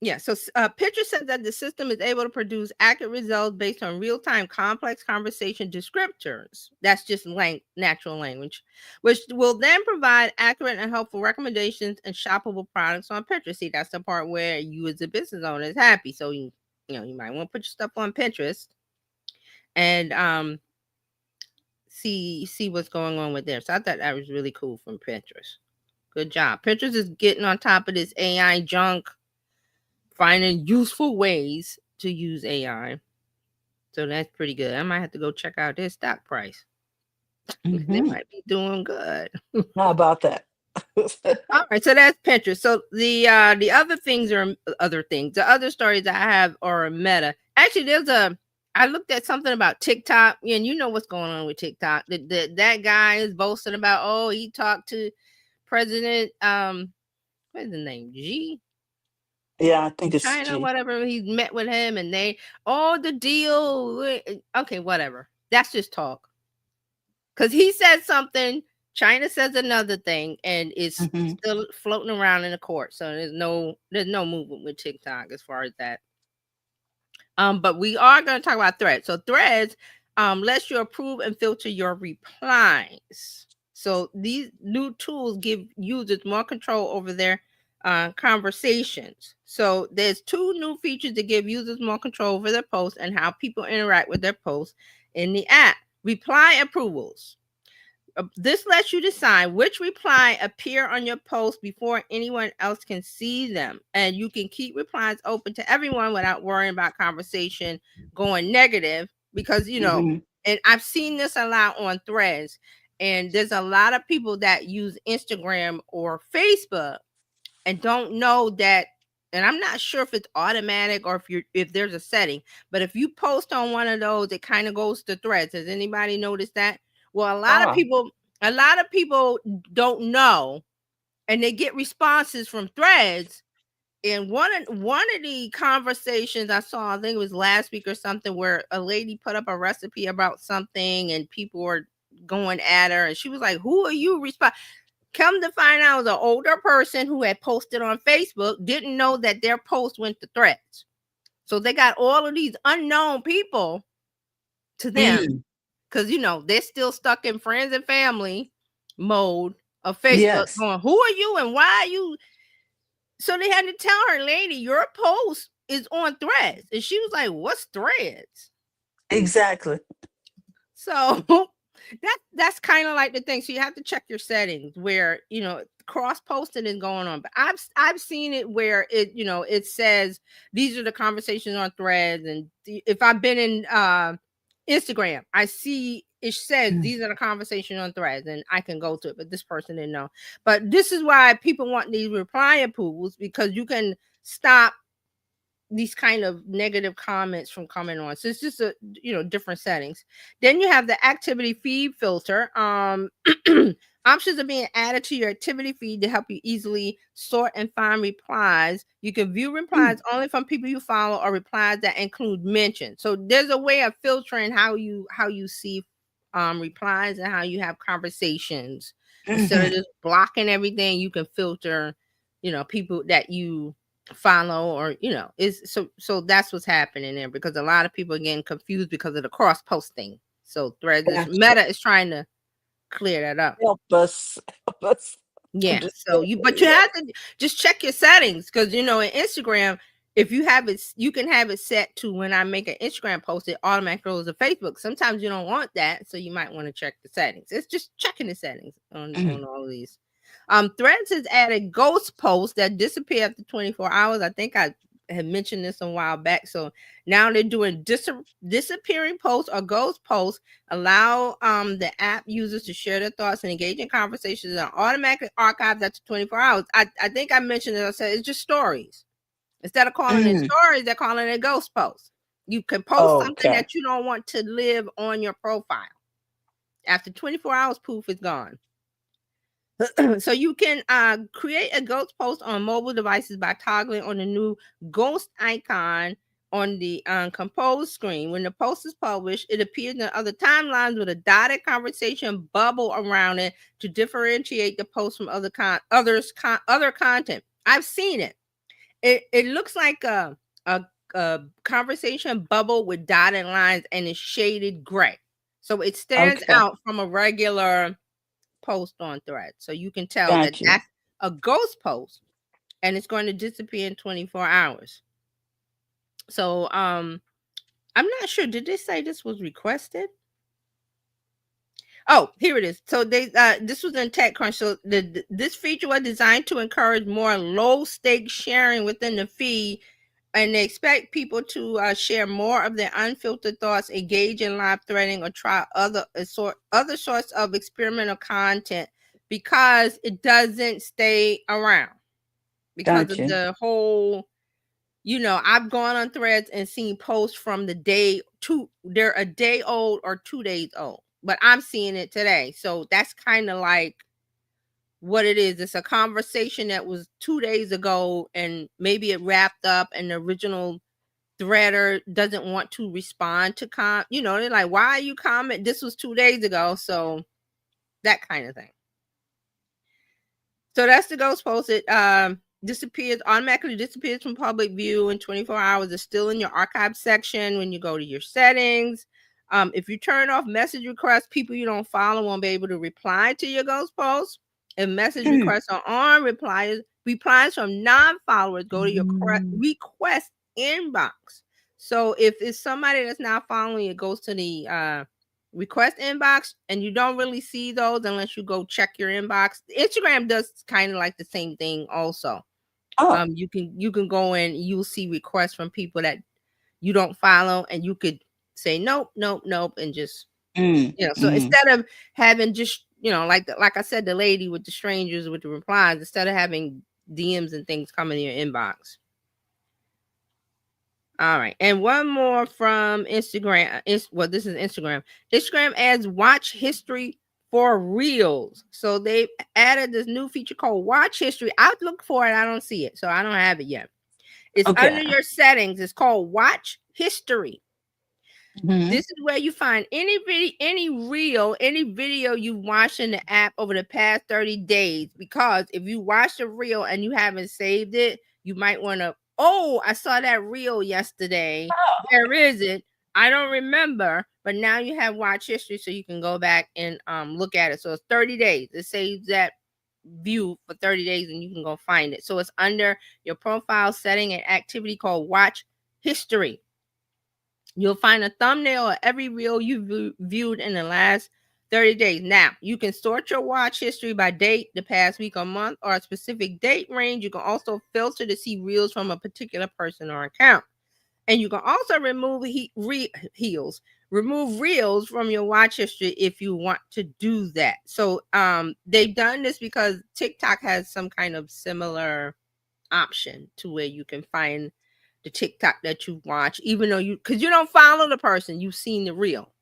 Speaker 11: Pinterest says that the system is able to produce accurate results based on real-time complex conversation descriptors. That's just natural language, which will then provide accurate and helpful recommendations and shoppable products on Pinterest. See, that's the part where you as a business owner is happy. So you might want to put your stuff on Pinterest and see what's going on with there. So I thought that was really cool from Pinterest. Good job. Pinterest is getting on top of this AI junk, finding useful ways to use AI. So that's pretty good. I might have to go check out their stock price. They might be doing good.
Speaker 2: How about that?
Speaker 11: All right, so that's Pinterest. So the other things are other things. The other stories I have are Meta. Actually, I looked at something about TikTok, and you know what's going on with TikTok. That guy is boasting about, oh, he talked to President what's his name? Xi?
Speaker 2: Yeah, I think it's
Speaker 11: China,
Speaker 2: G.
Speaker 11: whatever. He met with him, and the deal. Okay, whatever. That's just talk. Because he said something, China says another thing, and it's still floating around in the court. So there's no movement with TikTok as far as that. But we are going to talk about Threads. So Threads lets you approve and filter your replies. So these new tools give users more control over their conversations. So there's 2 new features that give users more control over their posts and how people interact with their posts in the app. Reply approvals. This lets you decide which reply appear on your post before anyone else can see them. And you can keep replies open to everyone without worrying about conversation going negative because, and I've seen this a lot on Threads, and there's a lot of people that use Instagram or Facebook and don't know that. And I'm not sure if it's automatic or if there's a setting, but if you post on one of those, it kind of goes to Threads. Has anybody noticed that? Well, a lot of people don't know, and they get responses from Threads. And one of the conversations I saw, I think it was last week or something, where a lady put up a recipe about something, and people were going at her, and she was like, "Who are you?" Come to find out, it was an older person who had posted on Facebook, didn't know that their post went to Threads. So they got all of these unknown people to them because, they're still stuck in friends and family mode of Facebook going, who are you and why are you? So they had to tell her, lady, your post is on Threads. And she was like, what's Threads?
Speaker 2: Exactly.
Speaker 11: So that's kind of like the thing. So you have to check your settings where, cross posting is going on. But I've seen it where it says these are the conversations on Threads. And if I've been in Instagram, I see it says these are the conversations on Threads, and I can go to it, but this person didn't know. But this is why people want these reply approvals, because you can stop these kind of negative comments from coming on. So it's just different settings. Then you have the activity feed filter. Options are being added to your activity feed to help you easily sort and find replies. You can view replies only from people you follow or replies that include mention. So there's a way of filtering how you see replies and how you have conversations. Instead of just blocking everything, you can filter, people that you follow or is so that's what's happening there, because a lot of people are getting confused because of the cross posting. So Threads Meta is trying to clear that up.
Speaker 2: Help us.
Speaker 11: Yeah. So you have to just check your settings, because in Instagram, if you have it, you can have it set to when I make an Instagram post, it automatically goes to Facebook. Sometimes you don't want that, so you might want to check the settings. It's just checking the settings on all of these. Threads has added ghost posts that disappear after 24 hours. I think I had mentioned this a while back. So now they're doing disappearing posts or ghost posts, allow the app users to share their thoughts and engage in conversations and automatically archive after 24 hours. I think I mentioned it. I said it's just stories. Instead of calling it stories, they're calling it a ghost post. You can post something that you don't want to live on your profile. After 24 hours, poof, it's gone. So you can create a ghost post on mobile devices by toggling on the new ghost icon on the compose screen. When the post is published, it appears in other timelines with a dotted conversation bubble around it to differentiate the post from other content. I've seen it. It looks like a conversation bubble with dotted lines, and it's shaded gray. So it stands out from a regular post on Threads. So you can tell that's a ghost post, and it's going to disappear in 24 hours. So I'm not sure. Did they say this was requested? Oh, here it is. So they this was in TechCrunch. So this feature was designed to encourage more low-stakes sharing within the feed, and they expect people to share more of their unfiltered thoughts, engage in live threading, or try other sorts of experimental content because it doesn't stay around because of
Speaker 2: Gotcha.
Speaker 11: the whole, I've gone on Threads and seen posts from the day they're a day old or 2 days old, but I'm seeing it today. So that's kind of like what it is. It's a conversation that was 2 days ago and maybe it wrapped up and the original threader doesn't want to respond to they're like, why are you comment? This was 2 days ago. So that kind of thing. So that's the ghost post. It automatically disappears from public view in 24 hours. It's still in your archive section when you go to your settings. If you turn off message requests, people you don't follow won't be able to reply to your ghost post. If message requests are on, replies from non-followers go to your request inbox. So if it's somebody that's not following, it goes to the request inbox, and you don't really see those unless you go check your inbox. Instagram does kind of like the same thing also. You can go in, you'll see requests from people that you don't follow, and you could say nope, and just so instead of having just like I said, the lady with the strangers with the replies, instead of having DMs and things coming in your inbox. All right, and one more from Instagram. This is Instagram. Instagram adds watch history for Reels. So they added this new feature called Watch History. I look for it. I don't see it, so I don't have it yet. It's under your settings. It's called Watch History. This is where you find any reel, any video you watched in the app over the past 30 days. Because if you watch a reel and you haven't saved it, you might want to, I saw that reel yesterday. Where is it? I don't remember. But now you have watch history, so you can go back and look at it. So it's 30 days. It saves that view for 30 days and you can go find it. So it's under your profile setting and activity called Watch History. You'll find a thumbnail of every reel you viewed in the last 30 days. Now, you can sort your watch history by date, the past week or month, or a specific date range. You can also filter to see reels from a particular person or account. And you can also remove reels from your watch history if you want to do that. So they've done this because TikTok has some kind of similar option to where you can find the TikTok that you watch, even though because you don't follow the person, you've seen the reel.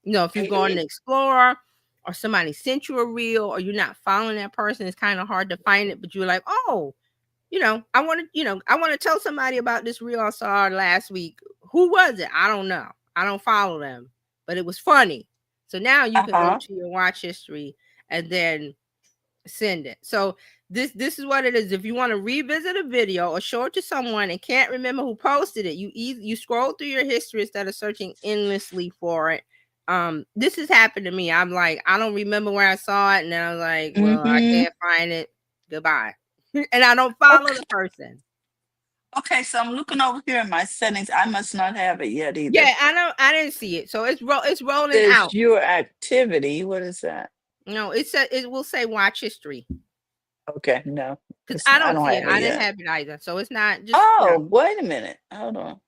Speaker 11: If you go on the Explorer or somebody sent you a reel or you're not following that person, it's kind of hard to find it, but you're like, I want to tell somebody about this reel I saw last week. Who was it? I don't know. I don't follow them, but it was funny. So now you can go to your watch history and then send it. So this is what it is. If you want to revisit a video or show it to someone and can't remember who posted it, you scroll through your history instead of searching endlessly for it. This has happened to me. I'm like, I don't remember where I saw it, and then I was like, well, I can't find it. Goodbye. And I don't follow the person.
Speaker 2: Okay, so I'm looking over here in my settings. I must not have it yet either.
Speaker 11: Yeah, I know. I didn't see it, so it's rolling
Speaker 2: There's
Speaker 11: out.
Speaker 2: your activity. What is that?
Speaker 11: No, it will say watch history.
Speaker 2: Okay, no,
Speaker 11: because I don't see it. I didn't have it either, so it's not. Just
Speaker 2: wait a minute. Hold on.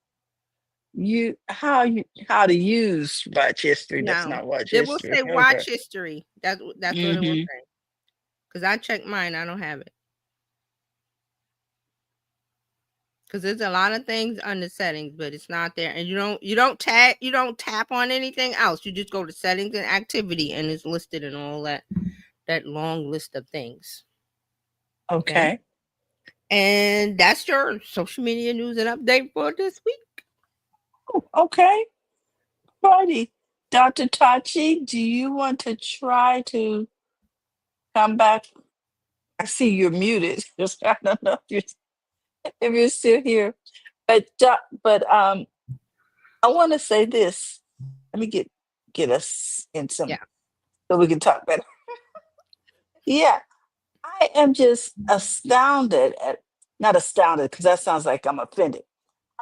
Speaker 2: How to use watch history? That's not watch history.
Speaker 11: It will say watch history. That's what it will say. Because I checked mine, I don't have it. Because there's a lot of things under settings, but it's not there. And you don't tap on anything else. You just go to settings and activity, and it's listed in all that long list of things.
Speaker 2: Okay.
Speaker 11: And that's your social media news and update for this week.
Speaker 2: Okay. Righty. Dr. Tachi, do you want to try to come back? I see you're muted. I don't know if you're still here. But I want to say this. Let me get us in some so we can talk better. Yeah. I am just not astounded because that sounds like I'm offended.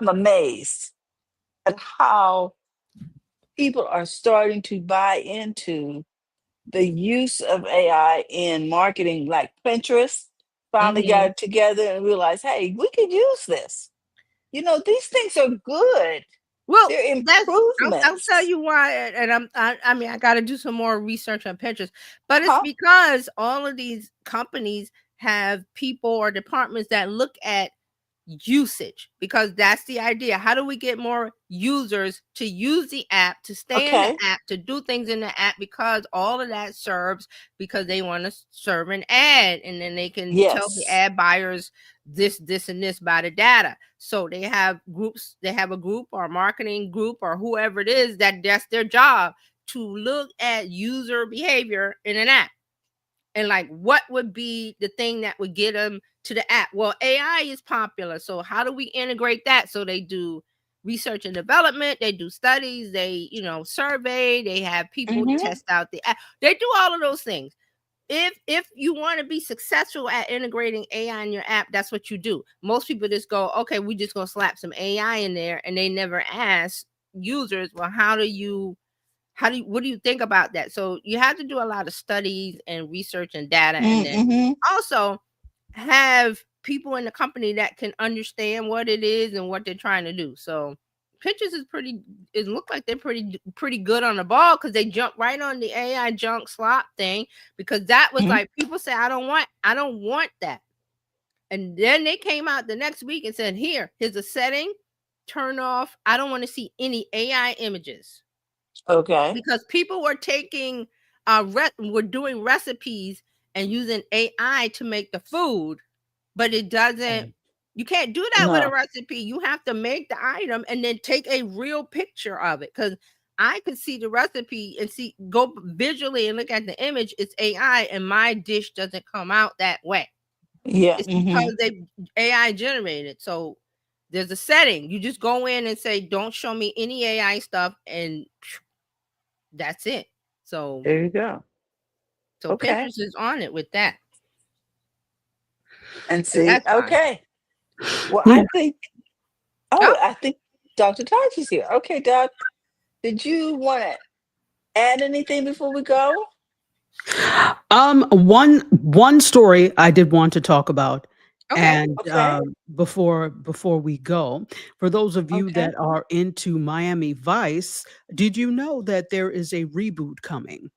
Speaker 2: I'm amazed at how people are starting to buy into the use of AI in marketing, like Pinterest finally got it together and realized, hey, we could use this. These things are good.
Speaker 11: Well,
Speaker 2: They're
Speaker 11: that's I'll tell
Speaker 2: improvements.
Speaker 11: you why, and I mean I got to do some more research on Pinterest, but it's
Speaker 2: Huh?
Speaker 11: because all of these companies have people or departments that look at usage, because that's the idea. How do we get more users to use the app, to stay in the
Speaker 2: Okay.
Speaker 11: app, to do things in the app? Because all of that serves, because they want to serve an ad, and then they can tell the
Speaker 2: Yes.
Speaker 11: ad buyers this, and this by the data. So they have groups, they have a group or a marketing group or whoever it is that's their job to look at user behavior in an app. And like, what would be the thing that would get them to the app? Well, AI is popular. So how do we integrate that? So they do research and development, they do studies, they, survey, they have people
Speaker 2: Mm-hmm.
Speaker 11: test out the app. They do all of those things. If you want to be successful at integrating AI in your app, that's what you do. Most people just go, okay, we just gonna slap some AI in there, and they never ask users, well, what do you think about that? So you have to do a lot of studies and research and data, and then
Speaker 2: Mm-hmm.
Speaker 11: also have people in the company that can understand what it is and what they're trying to do. So Pinterest it looked like they're pretty good on the ball, because they jumped right on the AI junk slop thing, because that was
Speaker 2: Mm-hmm.
Speaker 11: like, people say, I don't want that. And then they came out the next week and said, here's a setting, turn off, I don't want to see any AI images.
Speaker 2: Okay.
Speaker 11: Because people were taking were doing recipes and using AI to make the food, but it doesn't, you can't do that with a
Speaker 2: No.
Speaker 11: recipe. You have to make the item and then take a real picture of it, because I could see the recipe and go visually and look at the image, it's AI, and my dish doesn't come out that way.
Speaker 2: Yeah.
Speaker 11: It's
Speaker 2: Mm-hmm.
Speaker 11: because they AI generated. So there's a setting. You just go in and say, don't show me any AI stuff, and that's it. So
Speaker 2: There you go. Okay.
Speaker 11: Pinterest is on it with that.
Speaker 2: And
Speaker 11: So
Speaker 2: see,
Speaker 11: that's fine.
Speaker 2: okay. Well,
Speaker 4: Yeah.
Speaker 2: I think Dr. Taji's here. Okay, Doc, did you want to add anything before we go?
Speaker 4: One story I did want to talk about,
Speaker 11: Okay.
Speaker 4: and
Speaker 2: Okay.
Speaker 4: before we go, for those of you
Speaker 2: Okay.
Speaker 4: that are into Miami Vice, did you know that there is a reboot coming?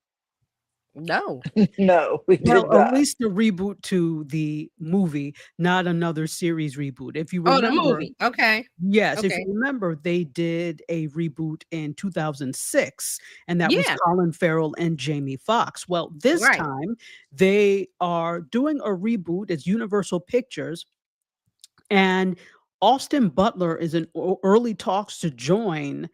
Speaker 11: No.
Speaker 2: No, we
Speaker 4: Well,
Speaker 2: did
Speaker 4: at
Speaker 2: not.
Speaker 4: least a reboot to the movie, not another series reboot. If you
Speaker 11: Oh, the
Speaker 4: remember,
Speaker 11: movie. Okay.
Speaker 4: yes, if
Speaker 11: Okay.
Speaker 4: you remember, they did a reboot in 2006, and that was
Speaker 11: Yeah.
Speaker 4: Colin Farrell and Jamie Foxx. Well, this
Speaker 11: Right.
Speaker 4: time they are doing a reboot. It's Universal Pictures, and Austin Butler is in early talks to join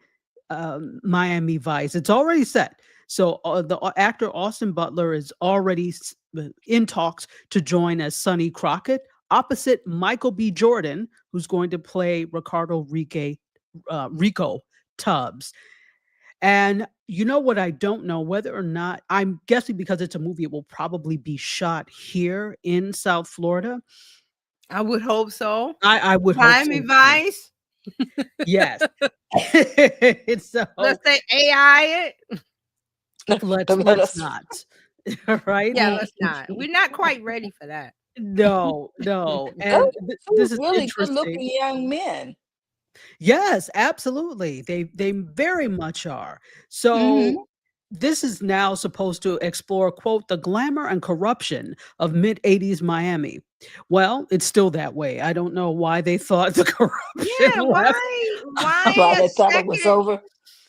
Speaker 4: Miami Vice. It's already set. So the actor Austin Butler is already in talks to join as Sonny Crockett opposite Michael B. Jordan, who's going to play Rico Tubbs. And you know what? I don't know whether or not, I'm guessing because it's a movie, it will probably be shot here in South Florida.
Speaker 11: I would hope so.
Speaker 4: I would hope
Speaker 11: Miami
Speaker 4: so too.
Speaker 11: Vice.
Speaker 4: Yes. So
Speaker 11: Let's say AI it.
Speaker 4: let's not. Right?
Speaker 11: Yeah, let's not. We're not quite ready for that.
Speaker 4: No. And
Speaker 2: Those
Speaker 4: this
Speaker 2: two
Speaker 4: is
Speaker 2: really
Speaker 4: interesting.
Speaker 2: good-looking young men.
Speaker 4: Yes, absolutely. They very much are. So
Speaker 2: Mhm.
Speaker 4: this is now supposed to explore, quote, the glamour and corruption of mid-80s Miami. Well, it's still that way. I don't know why they thought the corruption
Speaker 11: Yeah,
Speaker 4: left.
Speaker 11: why
Speaker 2: Why they
Speaker 11: a
Speaker 2: thought it was
Speaker 11: second
Speaker 2: over?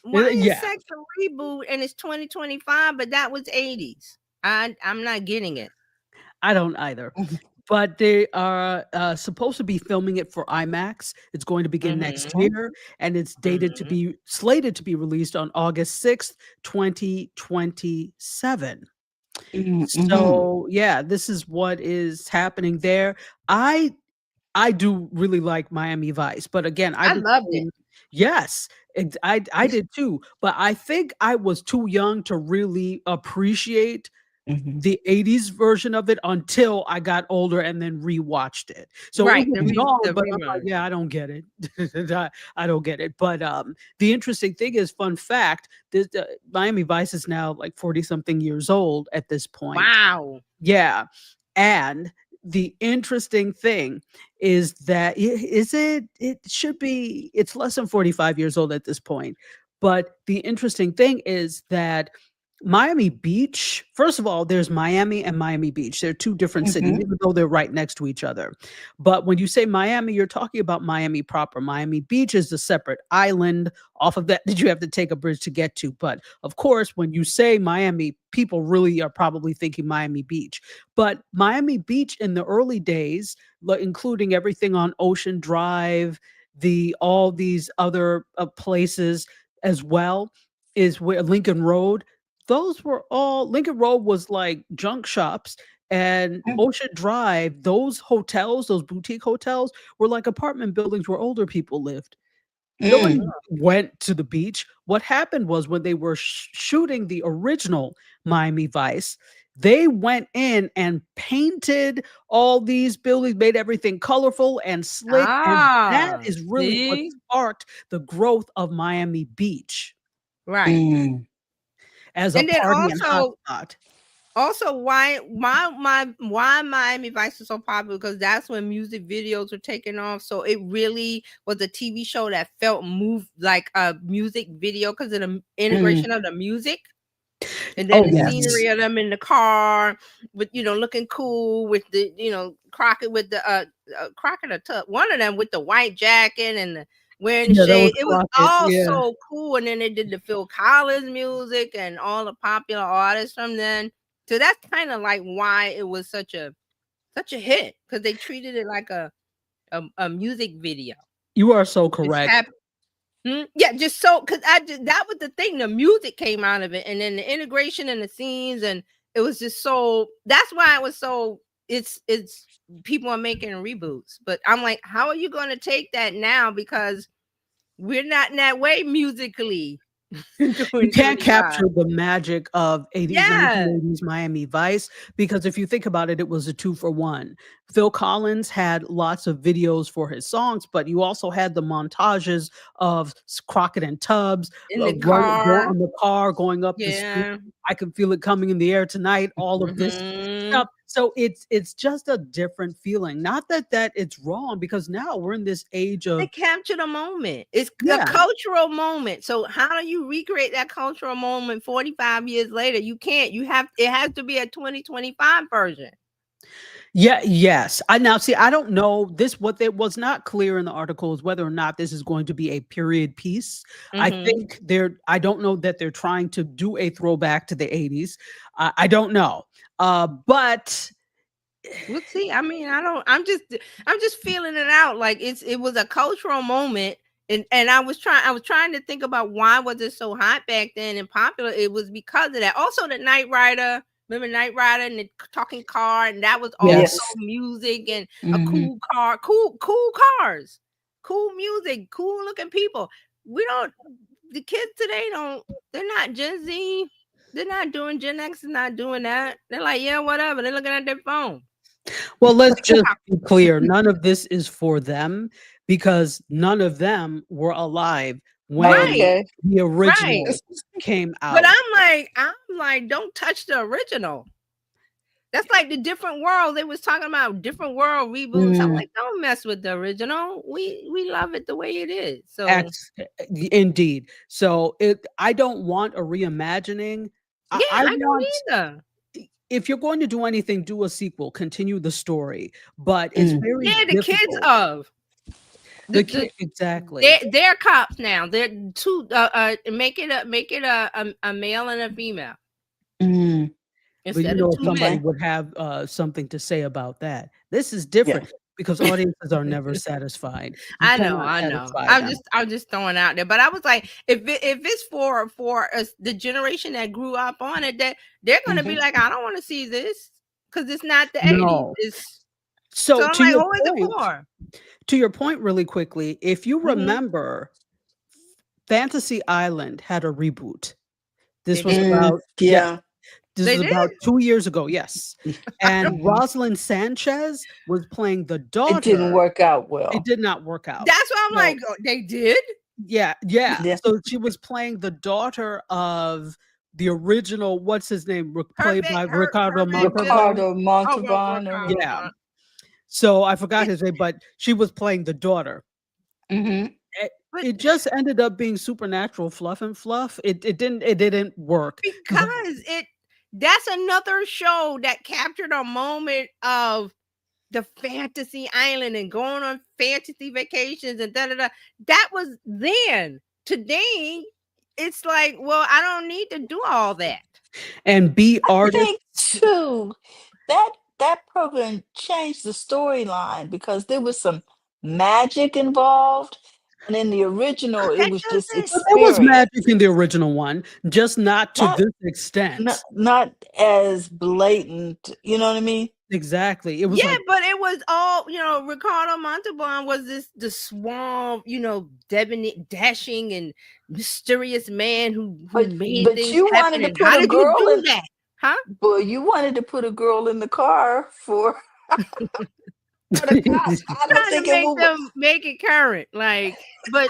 Speaker 11: why a
Speaker 4: Yeah.
Speaker 11: second reboot, and it's 2025, but that was 80s. I'm not getting it.
Speaker 4: I don't either. But they are supposed to be filming it for IMAX. It's going to begin next year, and it's slated to be released on August 6th, 2027. So yeah, this is what is happening there. I do really like Miami Vice, but again,
Speaker 11: I loved it.
Speaker 4: Yes, I did too. But I think I was too young to really appreciate the 80s version of it until I got older and then rewatched it. So
Speaker 11: Right,
Speaker 4: it was
Speaker 11: the
Speaker 4: young, but I'm like,
Speaker 11: rerun.
Speaker 4: yeah, I don't get it. I don't get it. But the interesting thing is, fun fact, this Miami Vice is now like 40 something years old at this point.
Speaker 11: Wow.
Speaker 4: Yeah. And the interesting thing is that it's less than 45 years old at this point. But the interesting thing is that Miami Beach, first of all, there's Miami and Miami Beach. They're two different cities,
Speaker 2: Mhm.
Speaker 4: even though they're right next to each other. But when you say Miami, you're talking about Miami proper. Miami Beach is a separate island off of that you have to take a bridge to get to. But of course, when you say Miami, people really are probably thinking Miami Beach. But Miami Beach in the early days, including everything on Ocean Drive, all these other places as well, is where Lincoln Road. Those were all Lincoln Road was like junk shops, and Ocean Drive, those hotels, those boutique hotels were like apartment buildings where older people lived. Nobody went to the beach. What happened was when they were shooting the original Miami Vice, they went in and painted all these buildings, made everything colorful and slick. And that is really what sparked the growth of Miami Beach.
Speaker 11: Right.
Speaker 4: As a
Speaker 11: And then
Speaker 4: party and
Speaker 11: also,
Speaker 4: hotspot.
Speaker 11: also why Miami Vice is so popular, because that's when music videos were taking off. So it really was a TV show that felt moved like a music video because of the integration of the music. And then the scenery of them in the car with, looking cool with the, Crockett with the Crockett or Tub, one of them with the white jacket and the wearing the shade. It was all so cool. And then they did the Phil Collins music and all the popular artists from then. So that's kind of like why it was such a hit, because they treated it like a music video.
Speaker 4: You are so correct.
Speaker 11: Yeah, just so, because that was the thing. The music came out of it, and then the integration and the scenes, and it was just so. That's why it was so. It's people are making reboots, but I'm like, how are you going to take that now? Because we're not in that way musically.
Speaker 4: You can't capture the magic of 1980s Miami Vice, because if you think about it, it was a 2-for-1. Phil Collins had lots of videos for his songs, but you also had the montages of Crockett and Tubbs
Speaker 11: in the car,
Speaker 4: on the car going up the street. I can feel it coming in the air tonight. All of this stuff. So it's just a different feeling. Not that it's wrong, because now we're in this age of
Speaker 11: they capture the moment. It's a cultural moment. So how do you recreate that cultural moment 45 years later? You can't. It has to be a 2025 version.
Speaker 4: Yes. I don't know what was not clear in the article is whether or not this is going to be a period piece. I think I don't know that they're trying to do a throwback to the 80s. I don't know. But
Speaker 11: we'll see. I mean, I'm just feeling it out. Like it was a cultural moment. And I was trying to think about why was it so hot back then and popular. It was because of that. Also the Knight Rider. Remember Knight Rider and the talking car, and that was also music and a cool car, cool cars, cool music, cool looking people. The kids today they're not Gen Z. They're not doing Gen X is not doing that. They're like, yeah, whatever. They're looking at their phone.
Speaker 4: Well, let's just be clear. None of this is for them, because none of them were alive when the original came out.
Speaker 11: But I'm like, don't touch the original. That's like the Different World. They was talking about Different World reboots. I'm like, don't mess with the original. We love it the way it is. So
Speaker 4: indeed. So I don't want a reimagining.
Speaker 11: I don't either.
Speaker 4: If you're going to do anything, do a sequel, continue the story. But it's very
Speaker 11: the kids of
Speaker 4: exactly.
Speaker 11: They're cops now. They're two. Make it a male and a female.
Speaker 4: But somebody would have something to say about that. This is different because audiences are never satisfied.
Speaker 11: I know. I'm just throwing out there. But I was like, if it's for the generation that grew up on it, that they're going to be like, I don't want to see this because it's not the 80s.
Speaker 4: So
Speaker 11: to
Speaker 4: your point, really quickly, if you remember, Fantasy Island had a reboot. This was about This was about 2 years ago, yes. And Rosalind Sanchez was playing the daughter.
Speaker 2: It didn't work out well.
Speaker 4: It did not work out.
Speaker 11: That's why I'm like, they did?
Speaker 4: Yeah. So she was playing the daughter of the original, what's his name? Played by Ricardo Montalban.
Speaker 2: Ricardo Montalban.
Speaker 4: Yeah. So I forgot his name, but she was playing the daughter.
Speaker 2: Mm-hmm.
Speaker 4: It just ended up being supernatural fluff and fluff. It didn't work
Speaker 11: because that's another show that captured a moment of the fantasy island and going on fantasy vacations and da da da. That was then. Today, it's like, well, I don't need to do all that.
Speaker 4: And be
Speaker 2: I
Speaker 4: artists.
Speaker 2: think too that program changed the storyline because there was some magic involved, and in the original, it was just
Speaker 4: There was
Speaker 2: experience.
Speaker 4: magic in the original one, just not to this extent.
Speaker 2: Not as blatant. You know what I mean?
Speaker 4: Exactly. It was
Speaker 11: Yeah,
Speaker 4: like,
Speaker 11: but it was all, Ricardo Montalban was the suave, dashing and mysterious man who made
Speaker 2: But
Speaker 11: things
Speaker 2: you
Speaker 11: happen.
Speaker 2: wanted to
Speaker 11: And
Speaker 2: put
Speaker 11: how
Speaker 2: a
Speaker 11: did
Speaker 2: girl
Speaker 11: you do
Speaker 2: in
Speaker 11: that? Huh?
Speaker 2: Well, you wanted to put a girl in the car for the cops. I don't
Speaker 11: Trying
Speaker 2: think
Speaker 11: to
Speaker 2: it
Speaker 11: make
Speaker 2: will.
Speaker 11: them make it current, but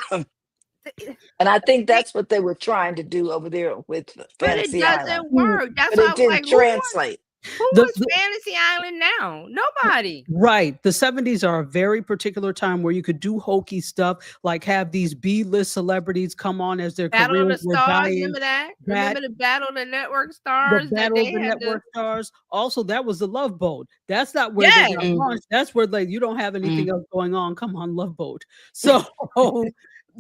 Speaker 2: And I think that's what they were trying to do over there with
Speaker 11: it
Speaker 2: Fantasy
Speaker 11: doesn't
Speaker 2: Island.
Speaker 11: work. That's
Speaker 2: But
Speaker 11: why I
Speaker 2: it
Speaker 11: was
Speaker 2: didn't
Speaker 11: like,
Speaker 2: translate.
Speaker 11: who
Speaker 4: The-
Speaker 11: was Fantasy Island now? Nobody.
Speaker 4: right. The 70s are a very particular time where you could do hokey stuff, like have these B-list celebrities come on as their
Speaker 11: Battle of the
Speaker 4: careers were
Speaker 11: Stars,
Speaker 4: dying.
Speaker 11: remember that?
Speaker 4: That-
Speaker 11: Remember the Battle of the Network
Speaker 4: The
Speaker 11: Stars that
Speaker 4: Battle
Speaker 11: they
Speaker 4: of the
Speaker 11: had
Speaker 4: Network Stars. Also, that was the Love Boat. That's not where
Speaker 11: Yes.
Speaker 4: they got launched. That's where you don't have anything else going on. Come on, Love Boat. So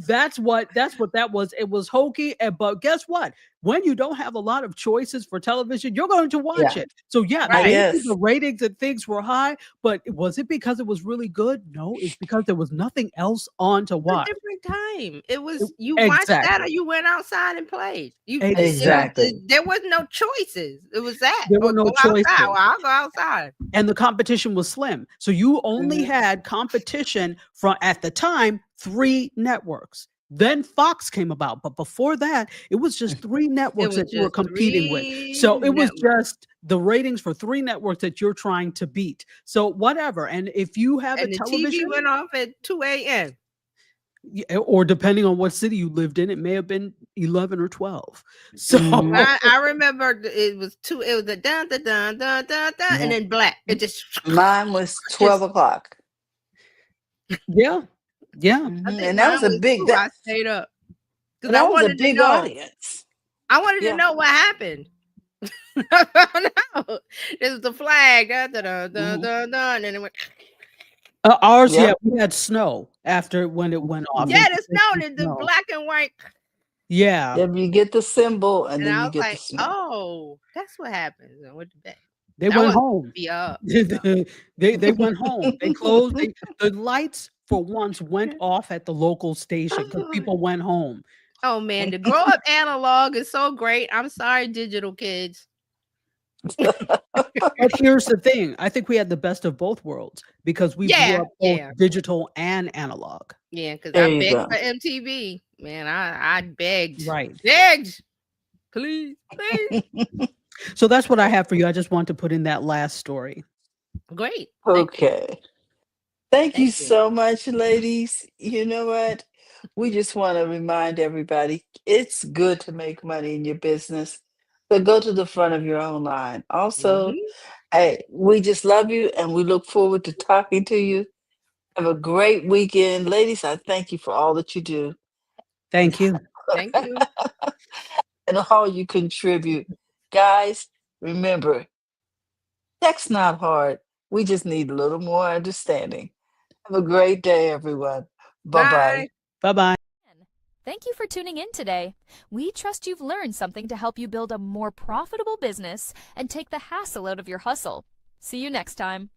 Speaker 4: that's what that was. It was hokey, but guess what? When you don't have a lot of choices for television, you're going to watch
Speaker 2: Yeah.
Speaker 4: it. So yeah,
Speaker 2: I
Speaker 4: maybe
Speaker 2: guess.
Speaker 4: the ratings and things were high, but was it because it was really good? No, it's because there was nothing else on to
Speaker 11: a
Speaker 4: watch.
Speaker 11: different time. It was you watched that
Speaker 4: Exactly.
Speaker 11: or you went outside and played.
Speaker 2: Exactly.
Speaker 11: There was no choices. It was that.
Speaker 4: There were
Speaker 11: Or
Speaker 4: no
Speaker 11: go outside.
Speaker 4: choices.
Speaker 11: Well, I'll go outside.
Speaker 4: And the competition was slim. So you only had competition from, at the time, 3 networks. Then Fox came about, but before that, it was just 3 networks
Speaker 11: was
Speaker 4: that you were
Speaker 11: just
Speaker 4: competing
Speaker 11: 3
Speaker 4: with. So it was
Speaker 11: networks.
Speaker 4: just the ratings for 3 networks that you're trying to beat. So whatever. And if you have
Speaker 11: And
Speaker 4: a
Speaker 11: the
Speaker 4: television,
Speaker 11: TV went off at 2 a.m.
Speaker 4: or depending on what city you lived in, it may have been 11 or 12. So
Speaker 11: I remember it was the dun dun dun dun dun dun and then black. It just
Speaker 2: Mine was 12 o'clock.
Speaker 4: yeah.
Speaker 2: And that was a big.
Speaker 11: I stayed up because I
Speaker 2: That was a
Speaker 11: wanted to
Speaker 2: big
Speaker 11: know.
Speaker 2: audience.
Speaker 11: I wanted
Speaker 2: Yeah.
Speaker 11: to know what happened. No, this was the flag. Dun, dun, dun, dun, dun, dun, and then it went.
Speaker 4: Ours,
Speaker 2: Yep.
Speaker 4: yeah, we had snow after when it went off.
Speaker 11: Yeah,
Speaker 4: It
Speaker 11: the
Speaker 4: was
Speaker 11: snow,
Speaker 4: just
Speaker 11: the
Speaker 4: snow.
Speaker 11: black and white.
Speaker 4: Yeah,
Speaker 2: Then you get the symbol, and
Speaker 11: And
Speaker 2: then
Speaker 11: I
Speaker 2: you
Speaker 11: was
Speaker 2: get the
Speaker 11: like,
Speaker 2: snow.
Speaker 11: oh, that's what happens. I went to bed.
Speaker 4: they
Speaker 11: That
Speaker 4: went
Speaker 11: wasn't
Speaker 4: home.
Speaker 11: Be up.
Speaker 4: they went home. They closed. The lights for once went off at the local station because people went home.
Speaker 11: Oh man, to grow up analog is so great. I'm sorry, digital kids.
Speaker 4: But here's the thing: I think we had the best of both worlds because we
Speaker 11: Yeah,
Speaker 4: grew up both
Speaker 11: yeah.
Speaker 4: digital and analog.
Speaker 11: Yeah, because
Speaker 2: There
Speaker 11: I
Speaker 2: you
Speaker 11: begged
Speaker 2: go.
Speaker 11: for MTV. Man, I begged.
Speaker 4: Right.
Speaker 11: Begged. Please, please.
Speaker 4: So that's what I have for you. I just want to put in that last story.
Speaker 11: Great.
Speaker 2: Okay. Thank you
Speaker 11: you.
Speaker 2: so much, ladies. You know what? We just want to remind everybody it's good to make money in your business, but go to the front of your own line. Also,
Speaker 11: Mhm.
Speaker 2: hey, we just love you and we look forward to talking to you. Have a great weekend. Ladies, I thank you for all that you do
Speaker 4: Thank you.
Speaker 11: Thank you.
Speaker 2: and all you contribute. Guys, remember, tech's not hard. We just need a little more understanding. Have a great day, everyone. Bye-bye.
Speaker 11: Bye.
Speaker 4: Bye-bye.
Speaker 1: Thank you for tuning in today. We trust you've learned something to help you build a more profitable business and take the hassle out of your hustle. See you next time.